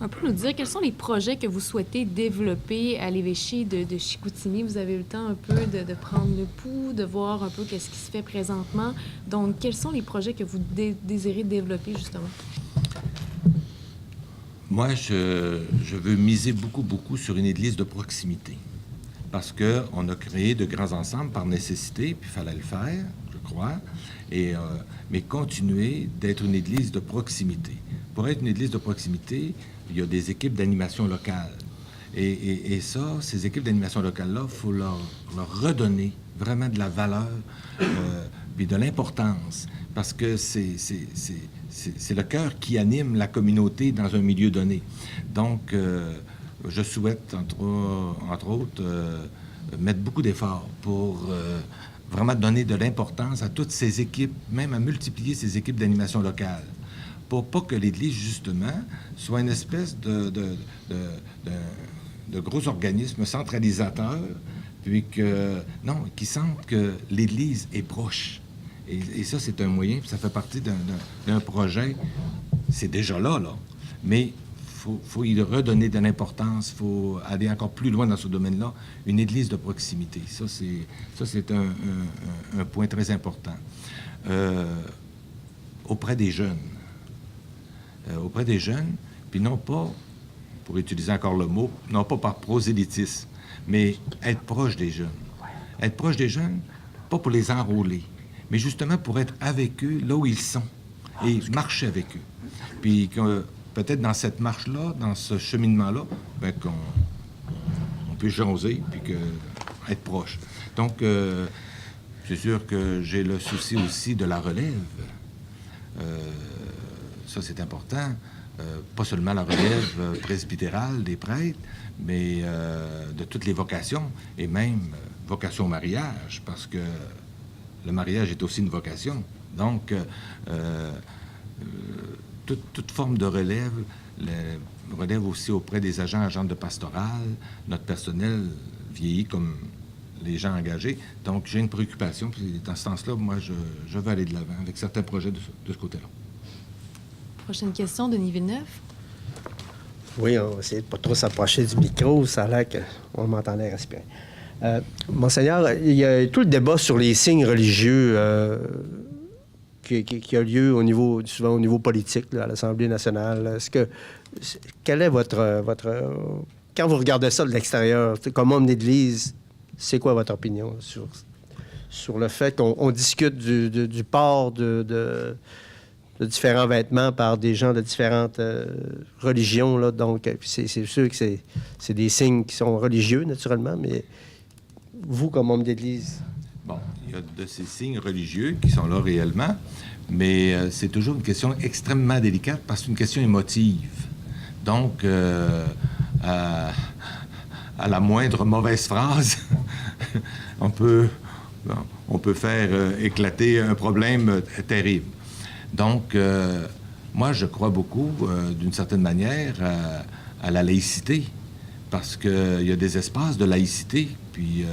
Un peu nous dire quels sont les projets que vous souhaitez développer à l'évêché de Chicoutimi. Vous avez eu le temps un peu de prendre le pouls, de voir un peu qu'est-ce qui se fait présentement. Donc, quels sont les projets que vous désirez développer, justement? Moi, je veux miser beaucoup sur une église de proximité. Parce qu'on a créé de grands ensembles par nécessité, puis il fallait le faire, je crois, mais continuer d'être une église de proximité. Pour être une église de proximité, il y a des équipes d'animation locale. Et ça, ces équipes d'animation locale-là, il faut leur redonner vraiment de la valeur puis de l'importance. Parce que c'est le cœur qui anime la communauté dans un milieu donné. Donc, je souhaite, entre autres, mettre beaucoup d'efforts pour vraiment donner de l'importance à toutes ces équipes, même à multiplier ces équipes d'animation locale. Pour pas que l'Église, justement, soit une espèce de gros organisme centralisateur, puis qui sentent que l'Église est proche. Et ça, c'est un moyen, puis ça fait partie d'un projet. C'est déjà là, mais faut y redonner de l'importance, faut aller encore plus loin dans ce domaine-là, une Église de proximité. Ça, c'est un point très important. Auprès des jeunes, puis non pas, pour utiliser encore le mot, non pas par prosélytisme, mais être proche des jeunes. Être proche des jeunes, pas pour les enrôler, mais justement pour être avec eux là où ils sont et marcher avec eux. Puis peut-être dans cette marche-là, dans ce cheminement-là, qu'on puisse jaser puis être proche. Donc, c'est sûr que j'ai le souci aussi de la relève. Ça, c'est important. Pas seulement la relève presbytérale des prêtres, mais de toutes les vocations, et même vocation au mariage, parce que le mariage est aussi une vocation. Donc, toute forme de relève aussi auprès des agents de pastoral. Notre personnel vieillit comme les gens engagés. Donc, j'ai une préoccupation. Puis, dans ce sens-là, moi, je veux aller de l'avant avec certains projets de ce côté-là. Prochaine question, Denis Villeneuve. Oui, on va essayer de ne pas trop s'approcher du micro. Ça a l'air qu'on m'entendait respirer. Monseigneur, il y a tout le débat sur les signes religieux qui a lieu souvent au niveau politique, là, à l'Assemblée nationale. Quel est votre quand vous regardez ça de l'extérieur, comme homme d'Église, c'est quoi votre opinion sur le fait qu'on discute du port de différents vêtements par des gens de différentes religions, là, donc c'est sûr que c'est des signes qui sont religieux, naturellement, mais vous, comme homme d'Église? Bon, il y a de ces signes religieux qui sont là réellement, mais c'est toujours une question extrêmement délicate parce que c'est une question émotive. Donc, à la moindre mauvaise phrase, on peut faire éclater un problème terrible. Donc, moi, je crois beaucoup, d'une certaine manière, à la laïcité, parce qu'il y a des espaces de laïcité, puis il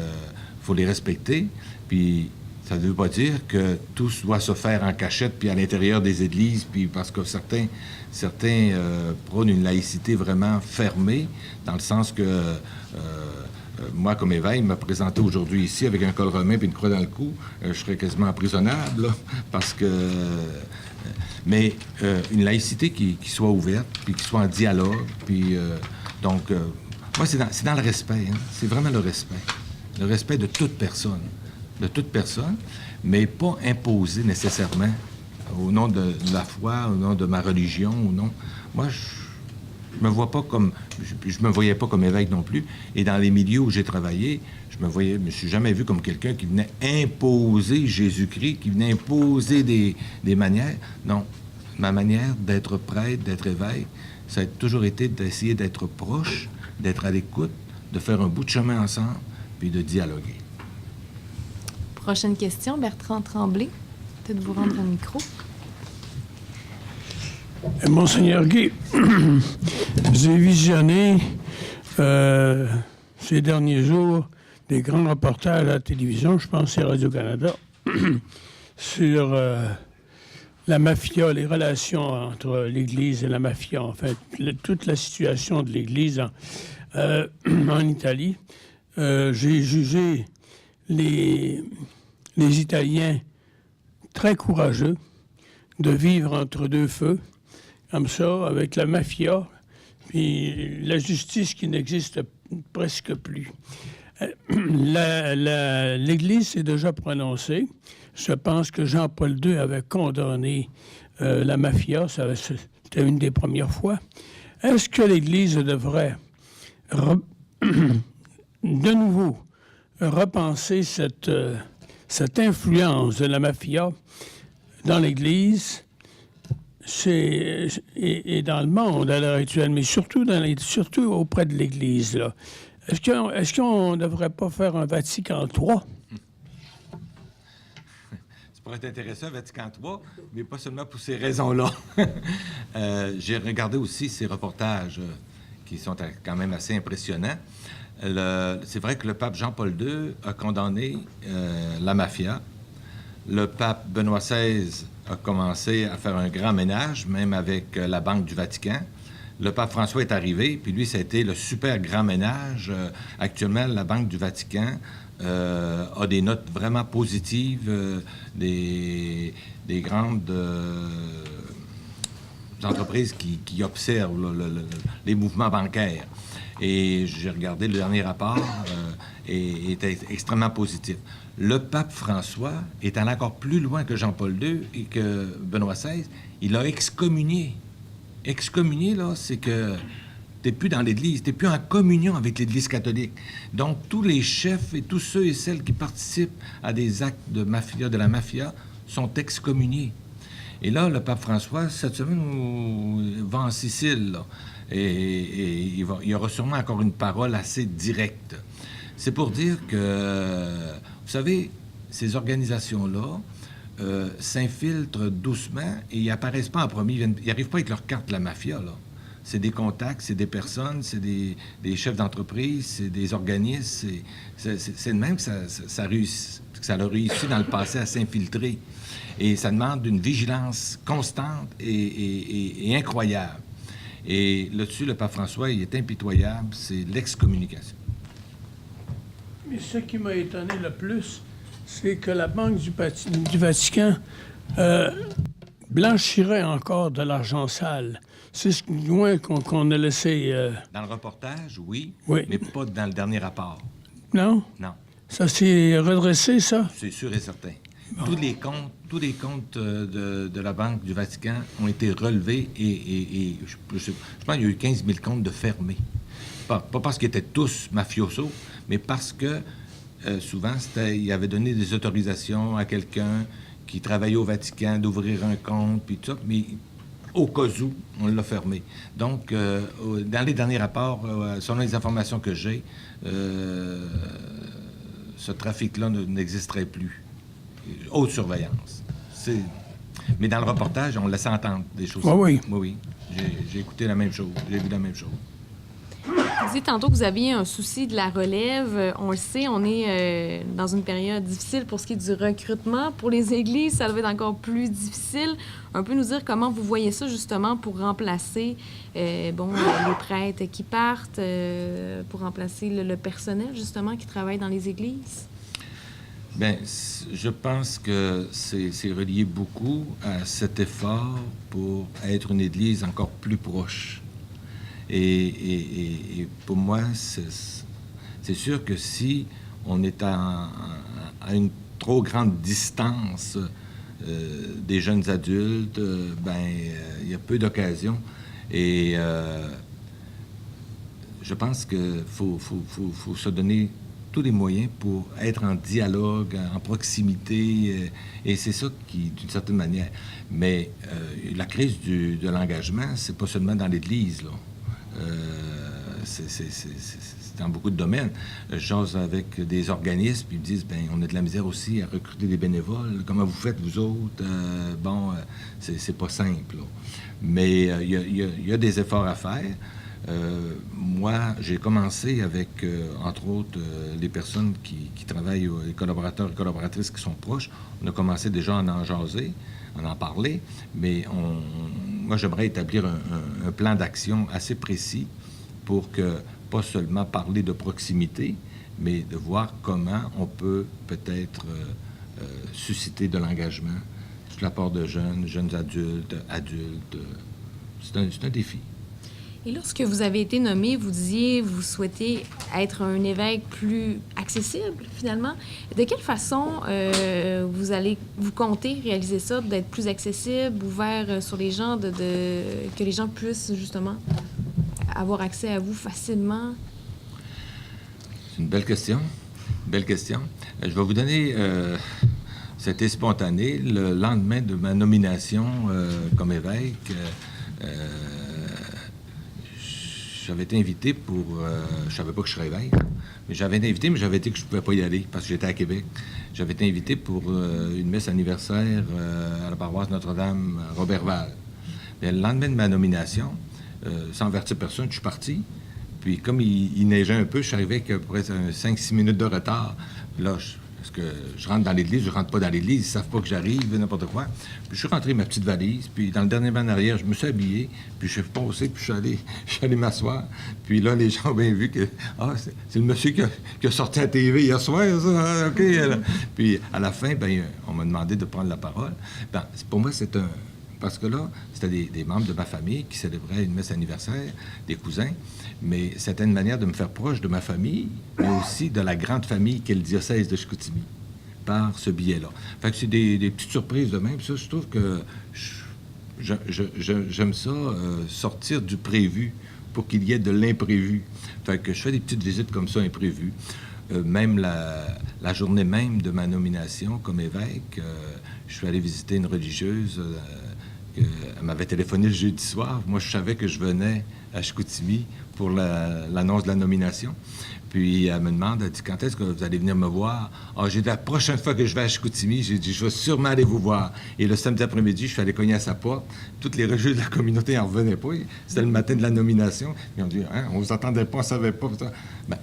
faut les respecter, puis ça ne veut pas dire que tout doit se faire en cachette, puis à l'intérieur des églises, puis parce que certains prônent une laïcité vraiment fermée, dans le sens que moi, comme évêque, me présenter aujourd'hui ici avec un col romain et une croix dans le cou, je serais quasiment emprisonnable, là, parce que... mais une laïcité qui soit ouverte, puis qui soit en dialogue, puis... donc, moi, c'est dans le respect, hein. C'est vraiment le respect. Le respect de toute personne, mais pas imposé nécessairement au nom de la foi, au nom de ma religion, au nom... Moi, je me vois pas comme... Je me voyais pas comme évêque non plus. Et dans les milieux où j'ai travaillé, je me suis jamais vu comme quelqu'un qui venait imposer Jésus-Christ, qui venait imposer des manières. Non. Ma manière d'être prêtre, d'être évêque, ça a toujours été d'essayer d'être proche, d'être à l'écoute, de faire un bout de chemin ensemble, puis de dialoguer. Prochaine question, Bertrand Tremblay. Peut-être vous rendre au micro. Monseigneur Guy, j'ai visionné ces derniers jours des grands reportages à la télévision, je pense que c'est Radio-Canada, sur la mafia, les relations entre l'Église et la mafia, en fait, toute la situation de l'Église en Italie. J'ai jugé les Italiens très courageux de vivre entre deux feux, comme ça, avec la mafia, puis la justice qui n'existe presque plus. L'Église s'est déjà prononcée. Je pense que Jean-Paul II avait condamné la mafia. C'était une des premières fois. Est-ce que l'Église devrait de nouveau repenser cette influence de la mafia dans l'Église et dans le monde à l'heure actuelle, mais surtout auprès de l'Église, là? Est-ce qu'on ne devrait pas faire un Vatican III? Ça pourrait être intéressant, Vatican III, mais pas seulement pour ces raisons-là. J'ai regardé aussi ces reportages qui sont quand même assez impressionnants. C'est vrai que le pape Jean-Paul II a condamné la mafia. Le pape Benoît XVI a commencé à faire un grand ménage, même avec la Banque du Vatican. Le pape François est arrivé, puis lui, ça a été le super grand ménage. Actuellement, la Banque du Vatican a des notes vraiment positives, des grandes entreprises qui observent les mouvements bancaires. Et j'ai regardé le dernier rapport et était extrêmement positif. Le pape François est allé encore plus loin que Jean-Paul II et que Benoît XVI. Il a excommunié. Excommunié, là, c'est que t'es plus dans l'Église, t'es plus en communion avec l'Église catholique. Donc, tous les chefs et tous ceux et celles qui participent à des actes de la mafia sont excommuniés. Et là, le pape François, cette semaine, va en Sicile, là, et il y aura sûrement encore une parole assez directe. C'est pour dire que, vous savez, ces organisations-là s'infiltrent doucement et ils apparaissent pas en premier. Ils n'arrivent pas avec leur carte de la mafia, là. C'est des contacts, c'est des personnes, c'est des chefs d'entreprise, c'est des organismes. C'est de même que ça a réussi dans le passé à s'infiltrer. Et ça demande une vigilance constante et incroyable. Et là-dessus, le pape François, il est impitoyable, c'est l'excommunication. Mais ce qui m'a étonné le plus, c'est que la Banque du Vatican blanchirait encore de l'argent sale. C'est ce loin qu'on a laissé... Dans le reportage, oui, oui, mais pas dans le dernier rapport. Non? Non. Ça s'est redressé, ça? C'est sûr et certain. Bon. Tous les comptes de la Banque du Vatican ont été relevés et je pense qu'il y a eu 15 000 comptes de fermés. Pas parce qu'ils étaient tous mafiosos, mais parce que souvent, il avait donné des autorisations à quelqu'un qui travaillait au Vatican d'ouvrir un compte, puis tout ça, mais au cas où, on l'a fermé. Donc, dans les derniers rapports, selon les informations que j'ai, ce trafic-là n'existerait plus. Haute surveillance. Mais dans le reportage, on laissait entendre des choses. Oui. Oui. J'ai écouté la même chose. J'ai vu la même chose. Vous disiez tantôt que vous aviez un souci de la relève. On le sait, on est dans une période difficile pour ce qui est du recrutement. Pour les églises, ça va être encore plus difficile. Un peu nous dire comment vous voyez ça, justement, pour remplacer les prêtres qui partent, pour remplacer le personnel, justement, qui travaille dans les églises? Bien, je pense que c'est relié beaucoup à cet effort pour être une Église encore plus proche. Et pour moi, c'est sûr que si on est à une trop grande distance des jeunes adultes, il y a peu d'occasions. Et je pense qu'il faut se donner tous les moyens pour être en dialogue, en proximité, et c'est ça qui, d'une certaine manière. Mais la crise de l'engagement, c'est pas seulement dans l'Église, là. C'est dans beaucoup de domaines. J'ose avec des organismes, puis ils me disent, on a de la misère aussi à recruter des bénévoles. Comment vous faites, vous autres? C'est pas simple, là. Mais il y a des efforts à faire. Moi, j'ai commencé avec, entre autres, les personnes qui travaillent, les collaborateurs et collaboratrices qui sont proches. On a commencé déjà à en jaser, à en parler, mais moi, j'aimerais établir un plan d'action assez précis pour que, pas seulement parler de proximité, mais de voir comment on peut peut-être susciter de l'engagement sur la part de jeunes adultes. C'est un défi. Et lorsque vous avez été nommé, vous disiez vous souhaitez être un évêque plus accessible, finalement. De quelle façon vous comptez réaliser ça, d'être plus accessible, ouvert sur les gens, que les gens puissent, justement, avoir accès à vous facilement? C'est une belle question. Belle question. Je vais vous donner... C'était spontané. Le lendemain de ma nomination comme évêque... j'avais été invité pour... je savais pas que je serais évêque, mais j'avais été invité, mais j'avais été que je pouvais pas y aller parce que j'étais à Québec. J'avais été invité pour une messe anniversaire à la paroisse Notre-Dame à Robertval. Mais le lendemain de ma nomination, sans avertir personne, je suis parti. Puis comme il neigeait un peu, je suis arrivé avec à peu près 5-6 minutes de retard. Là, parce que je rentre dans l'église, je rentre pas dans l'église, ils savent pas que j'arrive, n'importe quoi. Puis je suis rentré ma petite valise, puis dans le dernier banc en arrière, je me suis habillé, puis je suis passé, puis je suis allé m'asseoir. Puis là, les gens ont bien vu que, c'est le monsieur qui a sorti à la TV hier soir, ça, OK. Puis à la fin, on m'a demandé de prendre la parole. Pour moi, c'est un... Parce que là, c'était des membres de ma famille qui célébraient une messe anniversaire, des cousins, mais c'était une manière de me faire proche de ma famille, mais aussi de la grande famille qu'est le diocèse de Chicoutimi, par ce biais-là. Fait que c'est des petites surprises de même. Ça, je trouve que j'aime ça, sortir du prévu pour qu'il y ait de l'imprévu. Fait que je fais des petites visites comme ça imprévues. Même la journée même de ma nomination comme évêque, je suis allé visiter une religieuse. Elle m'avait téléphoné le jeudi soir. Moi, je savais que je venais à Chicoutimi pour l'annonce de la nomination. Puis elle me demande, elle dit, quand est-ce que vous allez venir me voir? J'ai dit, la prochaine fois que je vais à Chicoutimi, j'ai dit, je vais sûrement aller vous voir. Et le samedi après-midi, je suis allé cogner à sa porte. Toutes les religieux de la communauté n'en revenaient pas. C'était le matin de la nomination. Ils ont dit, on vous attendait pas, on savait pas.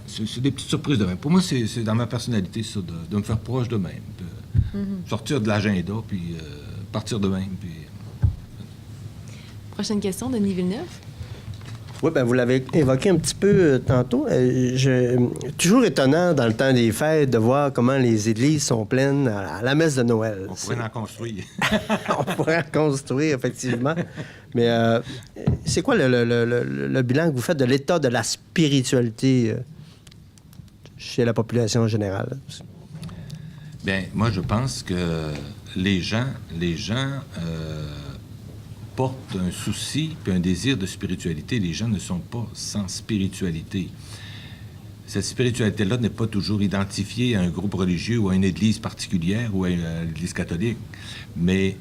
C'est des petites surprises de même. Pour moi, c'est dans ma personnalité, ça, de me faire proche de même. Sortir de l'agenda, puis partir de même. Puis... Prochaine question, Denis Villeneuve. Oui, vous l'avez évoqué un petit peu tantôt. Toujours étonnant dans le temps des fêtes de voir comment les églises sont pleines à la messe de Noël. On pourrait en construire. On pourrait en construire, effectivement. Mais c'est quoi le bilan que vous faites de l'état de la spiritualité chez la population générale? Bien, moi, je pense que les gens portent un souci puis un désir de spiritualité. Les gens ne sont pas sans spiritualité. cette spiritualité-là n'est pas toujours identifiée à un groupe religieux ou à une église particulière ou à l'église catholique, mais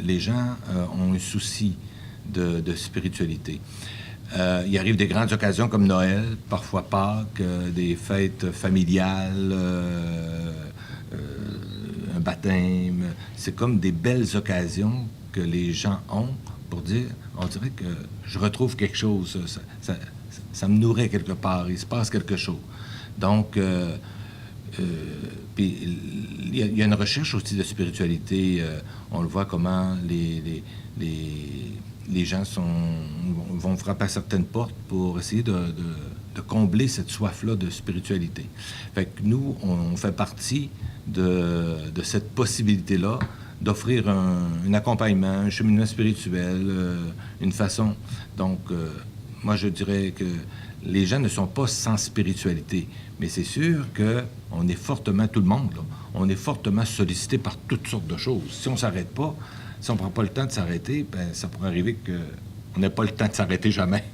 les gens ont un souci de spiritualité. Il arrive des grandes occasions comme Noël, parfois Pâques, des fêtes familiales, un baptême. C'est comme des belles occasions que les gens ont pour dire, on dirait que je retrouve quelque chose, ça me nourrit quelque part, il se passe quelque chose. Donc, puis il y a une recherche aussi de spiritualité. On le voit comment les gens vont frapper à certaines portes pour essayer de combler cette soif-là de spiritualité. Fait que nous, on fait partie de cette possibilité-là d'offrir un accompagnement, un cheminement spirituel, une façon. Donc, moi, je dirais que les gens ne sont pas sans spiritualité, mais c'est sûr qu'on est fortement, tout le monde, là, on est fortement sollicité par toutes sortes de choses. Si on ne s'arrête pas, si on ne prend pas le temps de s'arrêter, bien, ça pourrait arriver qu'on n'ait pas le temps de s'arrêter jamais.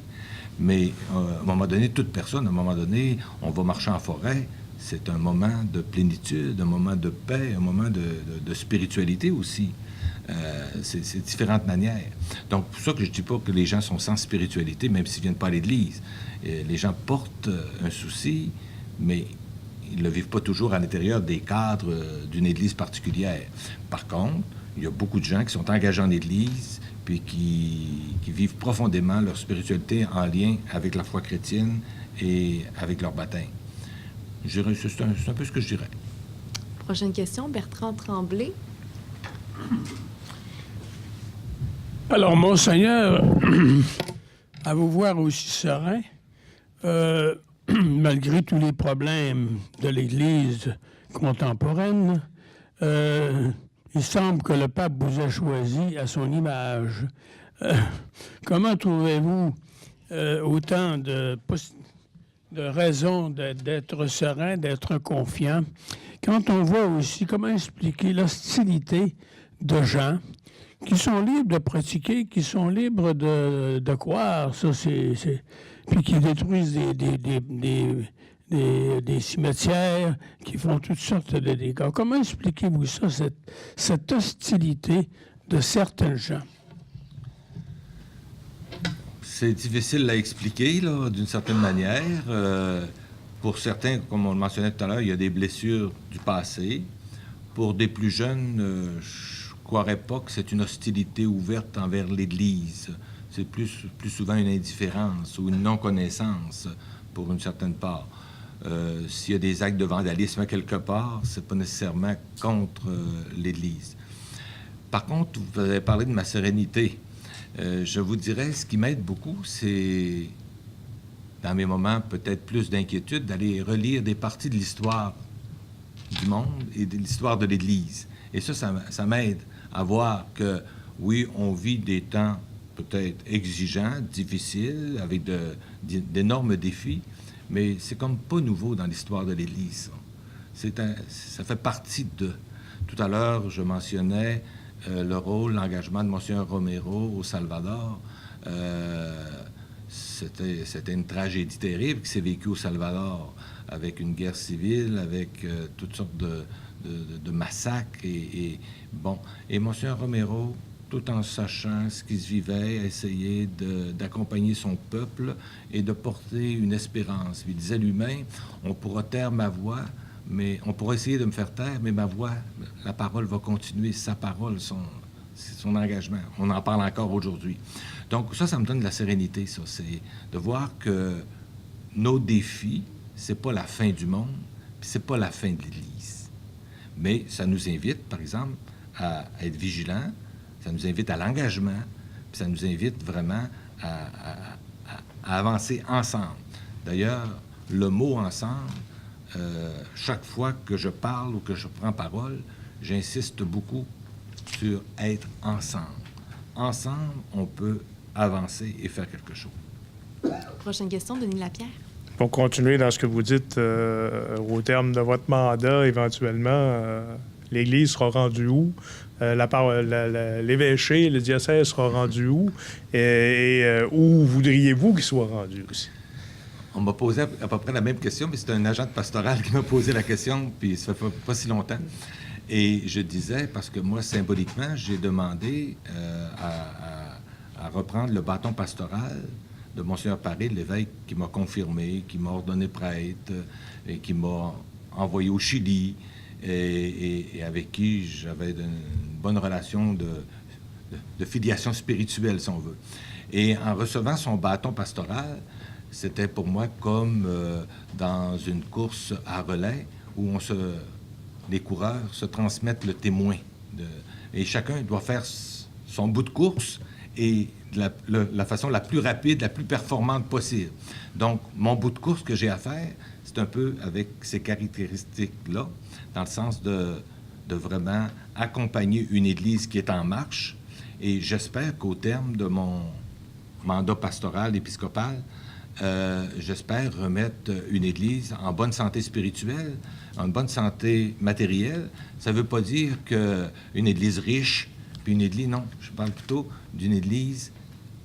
Mais à un moment donné, toute personne, à un moment donné, on va marcher en forêt, c'est un moment de plénitude, un moment de paix, un moment de spiritualité aussi. C'est différentes manières. Donc, c'est pour ça que je ne dis pas que les gens sont sans spiritualité, même s'ils ne viennent pas à l'Église. Les gens portent un souci, mais ils ne le vivent pas toujours à l'intérieur des cadres d'une Église particulière. Par contre, il y a beaucoup de gens qui sont engagés en Église puis qui vivent profondément leur spiritualité en lien avec la foi chrétienne et avec leur baptême. C'est un peu ce que je dirais. Prochaine question, Bertrand Tremblay. Alors, Monseigneur, à vous voir aussi serein, malgré tous les problèmes de l'Église contemporaine, il semble que le pape vous a choisi à son image. Comment trouvez-vous autant de raisons d'être serein, d'être confiant, quand on voit aussi comment expliquer l'hostilité de gens qui sont libres de pratiquer, qui sont libres de croire, ça puis qui détruisent des cimetières, qui font toutes sortes de dégâts. Comment expliquez-vous ça, cette hostilité de certains gens? C'est difficile à expliquer, là, d'une certaine manière. Pour certains, comme on le mentionnait tout à l'heure, il y a des blessures du passé. Pour des plus jeunes, je ne croirais pas que c'est une hostilité ouverte envers l'Église. C'est plus souvent une indifférence ou une non-connaissance, pour une certaine part. S'il y a des actes de vandalisme quelque part, c'est pas nécessairement contre l'Église. Par contre, vous avez parlé de ma sérénité. Je vous dirais, ce qui m'aide beaucoup, c'est, dans mes moments peut-être plus d'inquiétude, d'aller relire des parties de l'histoire du monde et de l'histoire de l'Église. Et ça m'aide à voir que, oui, on vit des temps peut-être exigeants, difficiles, avec d'énormes défis, mais c'est comme pas nouveau dans l'histoire de l'Église. Ça fait partie de... Tout à l'heure, je mentionnais le rôle, l'engagement de Monseigneur Romero au Salvador. C'était une tragédie terrible qui s'est vécue au Salvador, avec une guerre civile, avec toutes sortes de massacres. Et Monseigneur Romero, tout en sachant ce qui se vivait, a essayé d'accompagner son peuple et de porter une espérance. Il disait lui-même, on pourra taire ma voix, mais on pourra essayer de me faire taire, mais ma voix, la parole va continuer, sa parole, son engagement. On en parle encore aujourd'hui. Donc ça me donne de la sérénité, ça. C'est de voir que nos défis, c'est pas la fin du monde, puis c'est pas la fin de l'Église. Mais ça nous invite, par exemple, à être vigilants, ça nous invite à l'engagement, puis ça nous invite vraiment à avancer ensemble. D'ailleurs, le mot « ensemble », chaque fois que je parle ou que je prends parole, j'insiste beaucoup sur être ensemble. Ensemble, on peut avancer et faire quelque chose. Prochaine question, Denis Lapierre. Pour continuer dans ce que vous dites, au terme de votre mandat, éventuellement, l'Église sera rendue où? L'évêché, le diocèse sera rendu où? Et où voudriez-vous qu'il soit rendu aussi? On m'a posé à peu près la même question, mais c'est un agent de pastoral qui m'a posé la question, puis ça fait pas si longtemps. Et je disais, parce que moi, symboliquement, j'ai demandé à reprendre le bâton pastoral de Monseigneur Paré, l'évêque qui m'a confirmé, qui m'a ordonné prêtre, et qui m'a envoyé au Chili, et avec qui j'avais une bonne relation de filiation spirituelle, si on veut. Et en recevant son bâton pastoral, c'était pour moi comme dans une course à relais où les coureurs se transmettent le témoin. Et chacun doit faire son bout de course et de la façon la plus rapide, la plus performante possible. Donc, mon bout de course que j'ai à faire, c'est un peu avec ces caractéristiques-là, dans le sens de vraiment accompagner une Église qui est en marche. Et j'espère qu'au terme de mon mandat pastoral épiscopal, j'espère remettre une Église en bonne santé spirituelle, en bonne santé matérielle. Ça ne veut pas dire qu'une Église riche, puis une Église, non, je parle plutôt d'une Église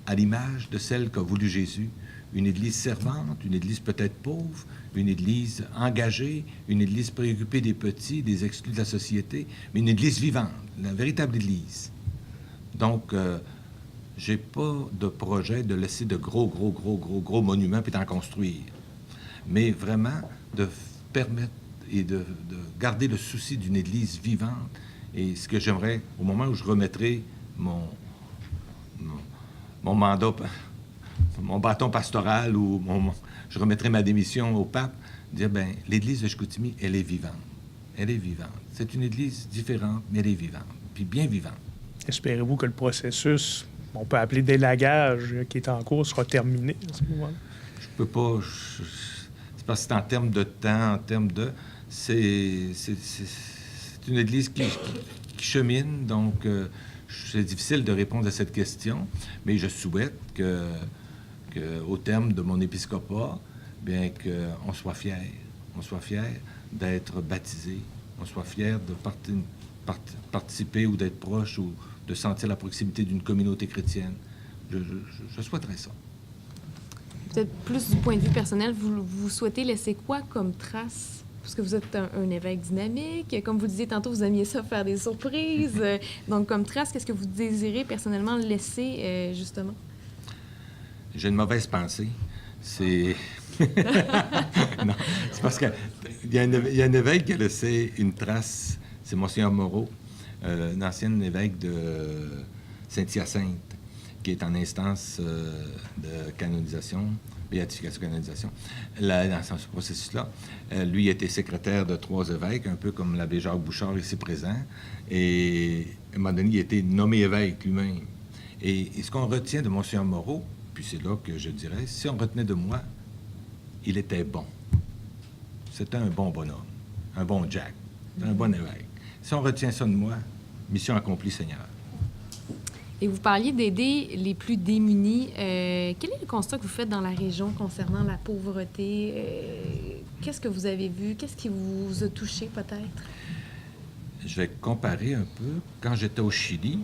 à l'image de celle qu'a voulu Jésus. Une Église servante, une Église peut-être pauvre, une Église engagée, une Église préoccupée des petits, des exclus de la société, mais une Église vivante, la véritable Église. Donc, j'ai pas de projet de laisser de gros monuments puis d'en construire. Mais vraiment de permettre et de garder le souci d'une Église vivante. Et ce que j'aimerais, au moment où je remettrai mon mandat, mon bâton pastoral ou je remettrai ma démission au pape, dire, bien, l'Église de Chicoutimi, elle est vivante. Elle est vivante. C'est une Église différente, mais elle est vivante, puis bien vivante. Espérez-vous que le processus, on peut appeler d'élagage, qui est en cours, sera terminé à ce moment-là? Je peux pas... c'est parce que c'est en termes de temps, en termes de... C'est une Église qui chemine, donc c'est difficile de répondre à cette question, mais je souhaite qu'au terme de mon épiscopat, bien qu'on soit fiers. On soit fiers d'être baptisés. On soit fiers de participer ou d'être proche ou de sentir la proximité d'une communauté chrétienne. Je souhaiterais ça. Peut-être plus du point de vue personnel, vous souhaitez laisser quoi comme trace? Parce que vous êtes un évêque dynamique. Comme vous disiez tantôt, vous aimiez ça faire des surprises. Donc, comme trace, qu'est-ce que vous désirez personnellement laisser, justement? J'ai une mauvaise pensée. C'est... non, c'est parce qu'il y a un évêque qui a laissé une trace. C'est Monseigneur Moreau, un ancien évêque de Saint-Hyacinthe, qui est en instance de canonisation, béatification, canonisation. Dans ce processus-là, lui était secrétaire de 3 évêques, un peu comme l'abbé Jacques Bouchard ici présent, et à un moment donné, il a été nommé évêque lui-même. Et ce qu'on retient de Monseigneur Moreau, puis c'est là que je dirais, si on retenait de moi, il était bon. C'était un bon bonhomme, un bon Jack, un bon évêque. Si on retient ça de moi, mission accomplie, Seigneur. Et vous parliez d'aider les plus démunis. Quel est le constat que vous faites dans la région concernant la pauvreté? Qu'est-ce que vous avez vu? Qu'est-ce qui vous a touché, peut-être? Je vais comparer un peu. Quand j'étais au Chili,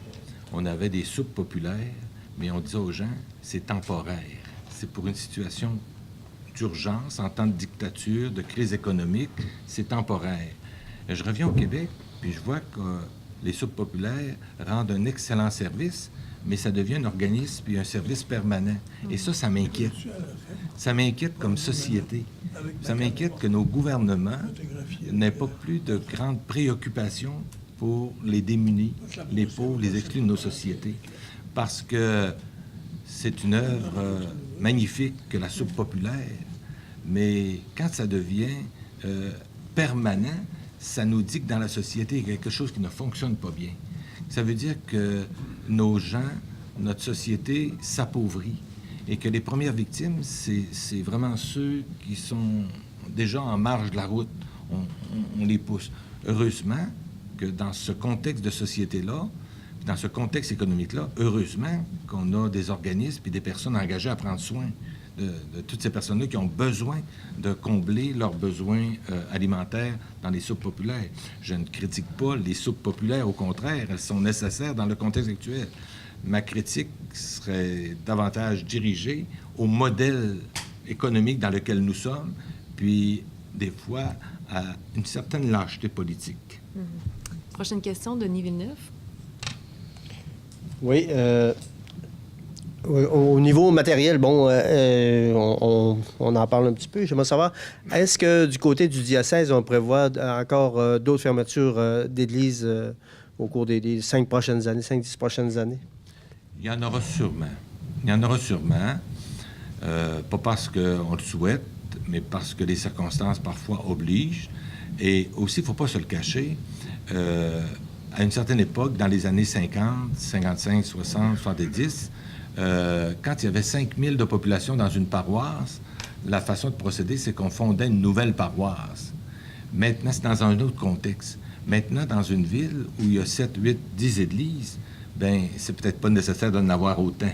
on avait des soupes populaires, mais on disait aux gens, c'est temporaire. C'est pour une situation d'urgence, en temps de dictature, de crise économique, c'est temporaire. Et je reviens au Québec, puis je vois que les soupes populaires rendent un excellent service, mais ça devient un organisme et un service permanent. Et ça m'inquiète. Ça m'inquiète comme société. Ça m'inquiète que nos gouvernements n'aient pas plus de grandes préoccupations pour les démunis, les pauvres, les exclus de nos sociétés. Parce que c'est une œuvre magnifique que la soupe populaire, mais quand ça devient permanent, ça nous dit que dans la société, il y a quelque chose qui ne fonctionne pas bien. Ça veut dire que nos gens, notre société s'appauvrit et que les premières victimes, c'est vraiment ceux qui sont déjà en marge de la route. On les pousse. Heureusement que dans ce contexte de société-là, dans ce contexte économique-là, heureusement qu'on a des organismes et des personnes engagées à prendre soin de toutes ces personnes-là qui ont besoin de combler leurs besoins alimentaires dans les soupes populaires. Je ne critique pas les soupes populaires, au contraire, elles sont nécessaires dans le contexte actuel. Ma critique serait davantage dirigée au modèle économique dans lequel nous sommes, puis des fois à une certaine lâcheté politique. Prochaine question, Denis Villeneuve. Oui. Au niveau matériel, bon, on en parle un petit peu. J'aimerais savoir, est-ce que du côté du diocèse, on prévoit encore d'autres fermetures d'églises au cours des 5 prochaines années, 5-10 prochaines années? Il y en aura sûrement. Il y en aura sûrement. Pas parce qu'on le souhaite, mais parce que les circonstances parfois obligent. Et aussi, il ne faut pas se le cacher, à une certaine époque, dans les années 50, 55, 60, 70, quand il y avait 5 000 de population dans une paroisse, la façon de procéder, c'est qu'on fondait une nouvelle paroisse. Maintenant, c'est dans un autre contexte. Maintenant, dans une ville où il y a 7, 8, 10 églises, bien, c'est peut-être pas nécessaire d'en avoir autant.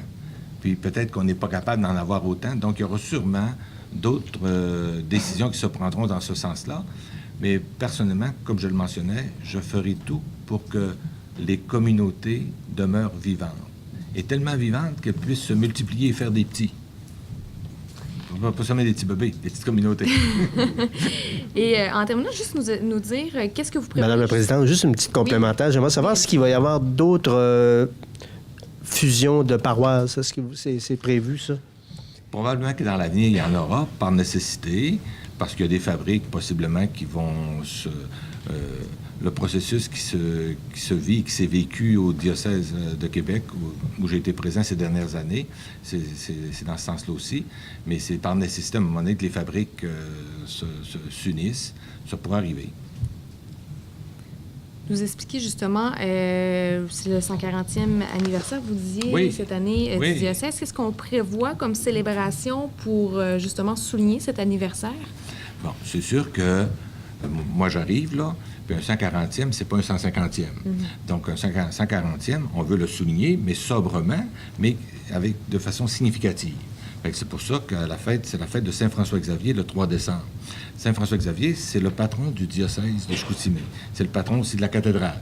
Puis peut-être qu'on n'est pas capable d'en avoir autant. Donc, il y aura sûrement d'autres décisions qui se prendront dans ce sens-là. Mais personnellement, comme je le mentionnais, je ferai tout pour que les communautés demeurent vivantes. Et tellement vivantes qu'elles puissent se multiplier et faire des petits. On va pas seulement des petits bébés, des petites communautés. Et en terminant, juste nous dire, qu'est-ce que vous prévoyez? Madame la Présidente, juste une petite complémentaire. J'aimerais savoir s'il va y avoir d'autres fusions de paroisses. Est-ce que c'est prévu, ça? Probablement que dans l'avenir, il y en aura, par nécessité, parce qu'il y a des fabriques, possiblement, qui vont le processus qui se vit, qui s'est vécu au diocèse de Québec, où j'ai été présent ces dernières années, c'est dans ce sens-là aussi. Mais c'est par nécessité, à un moment donné, que les fabriques s'unissent. Ça pourrait arriver. Nous expliquer justement, c'est le 140e anniversaire, vous disiez, oui. cette année du diocèse. Qu'est-ce qu'on prévoit comme célébration pour justement souligner cet anniversaire? Bon, c'est sûr que moi, j'arrive là, puis un 140e, c'est pas un 150e. Donc, un 140e, on veut le souligner, mais sobrement, mais de façon significative. Fait que c'est pour ça que c'est la fête de Saint-François-Xavier le 3 décembre. Saint-François-Xavier, c'est le patron du diocèse de Chicoutimi. C'est le patron aussi de la cathédrale,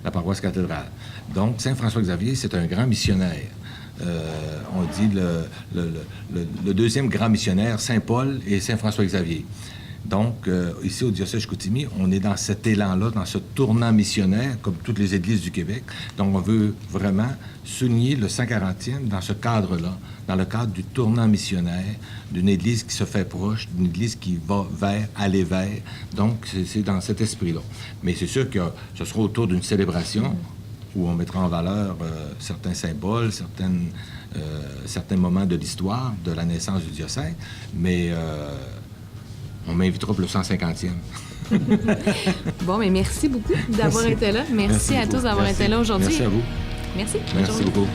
la paroisse cathédrale. Donc, Saint-François-Xavier, c'est un grand missionnaire. On dit le deuxième grand missionnaire, Saint-Paul et Saint-François-Xavier. Donc, ici au diocèse de Chicoutimi, on est dans cet élan-là, dans ce tournant missionnaire, comme toutes les églises du Québec. Donc, on veut vraiment souligner le 140e dans ce cadre-là, dans le cadre du tournant missionnaire, d'une église qui se fait proche, d'une église qui va aller vers. Donc, c'est dans cet esprit-là. Mais c'est sûr que ce sera autour d'une célébration où on mettra en valeur certains symboles, certains moments de l'histoire de la naissance du diocèse, mais on m'invitera pour le 150e. Bon, mais merci beaucoup d'avoir été là. Merci à tous d'avoir été là aujourd'hui. Merci à vous. Merci. Merci beaucoup.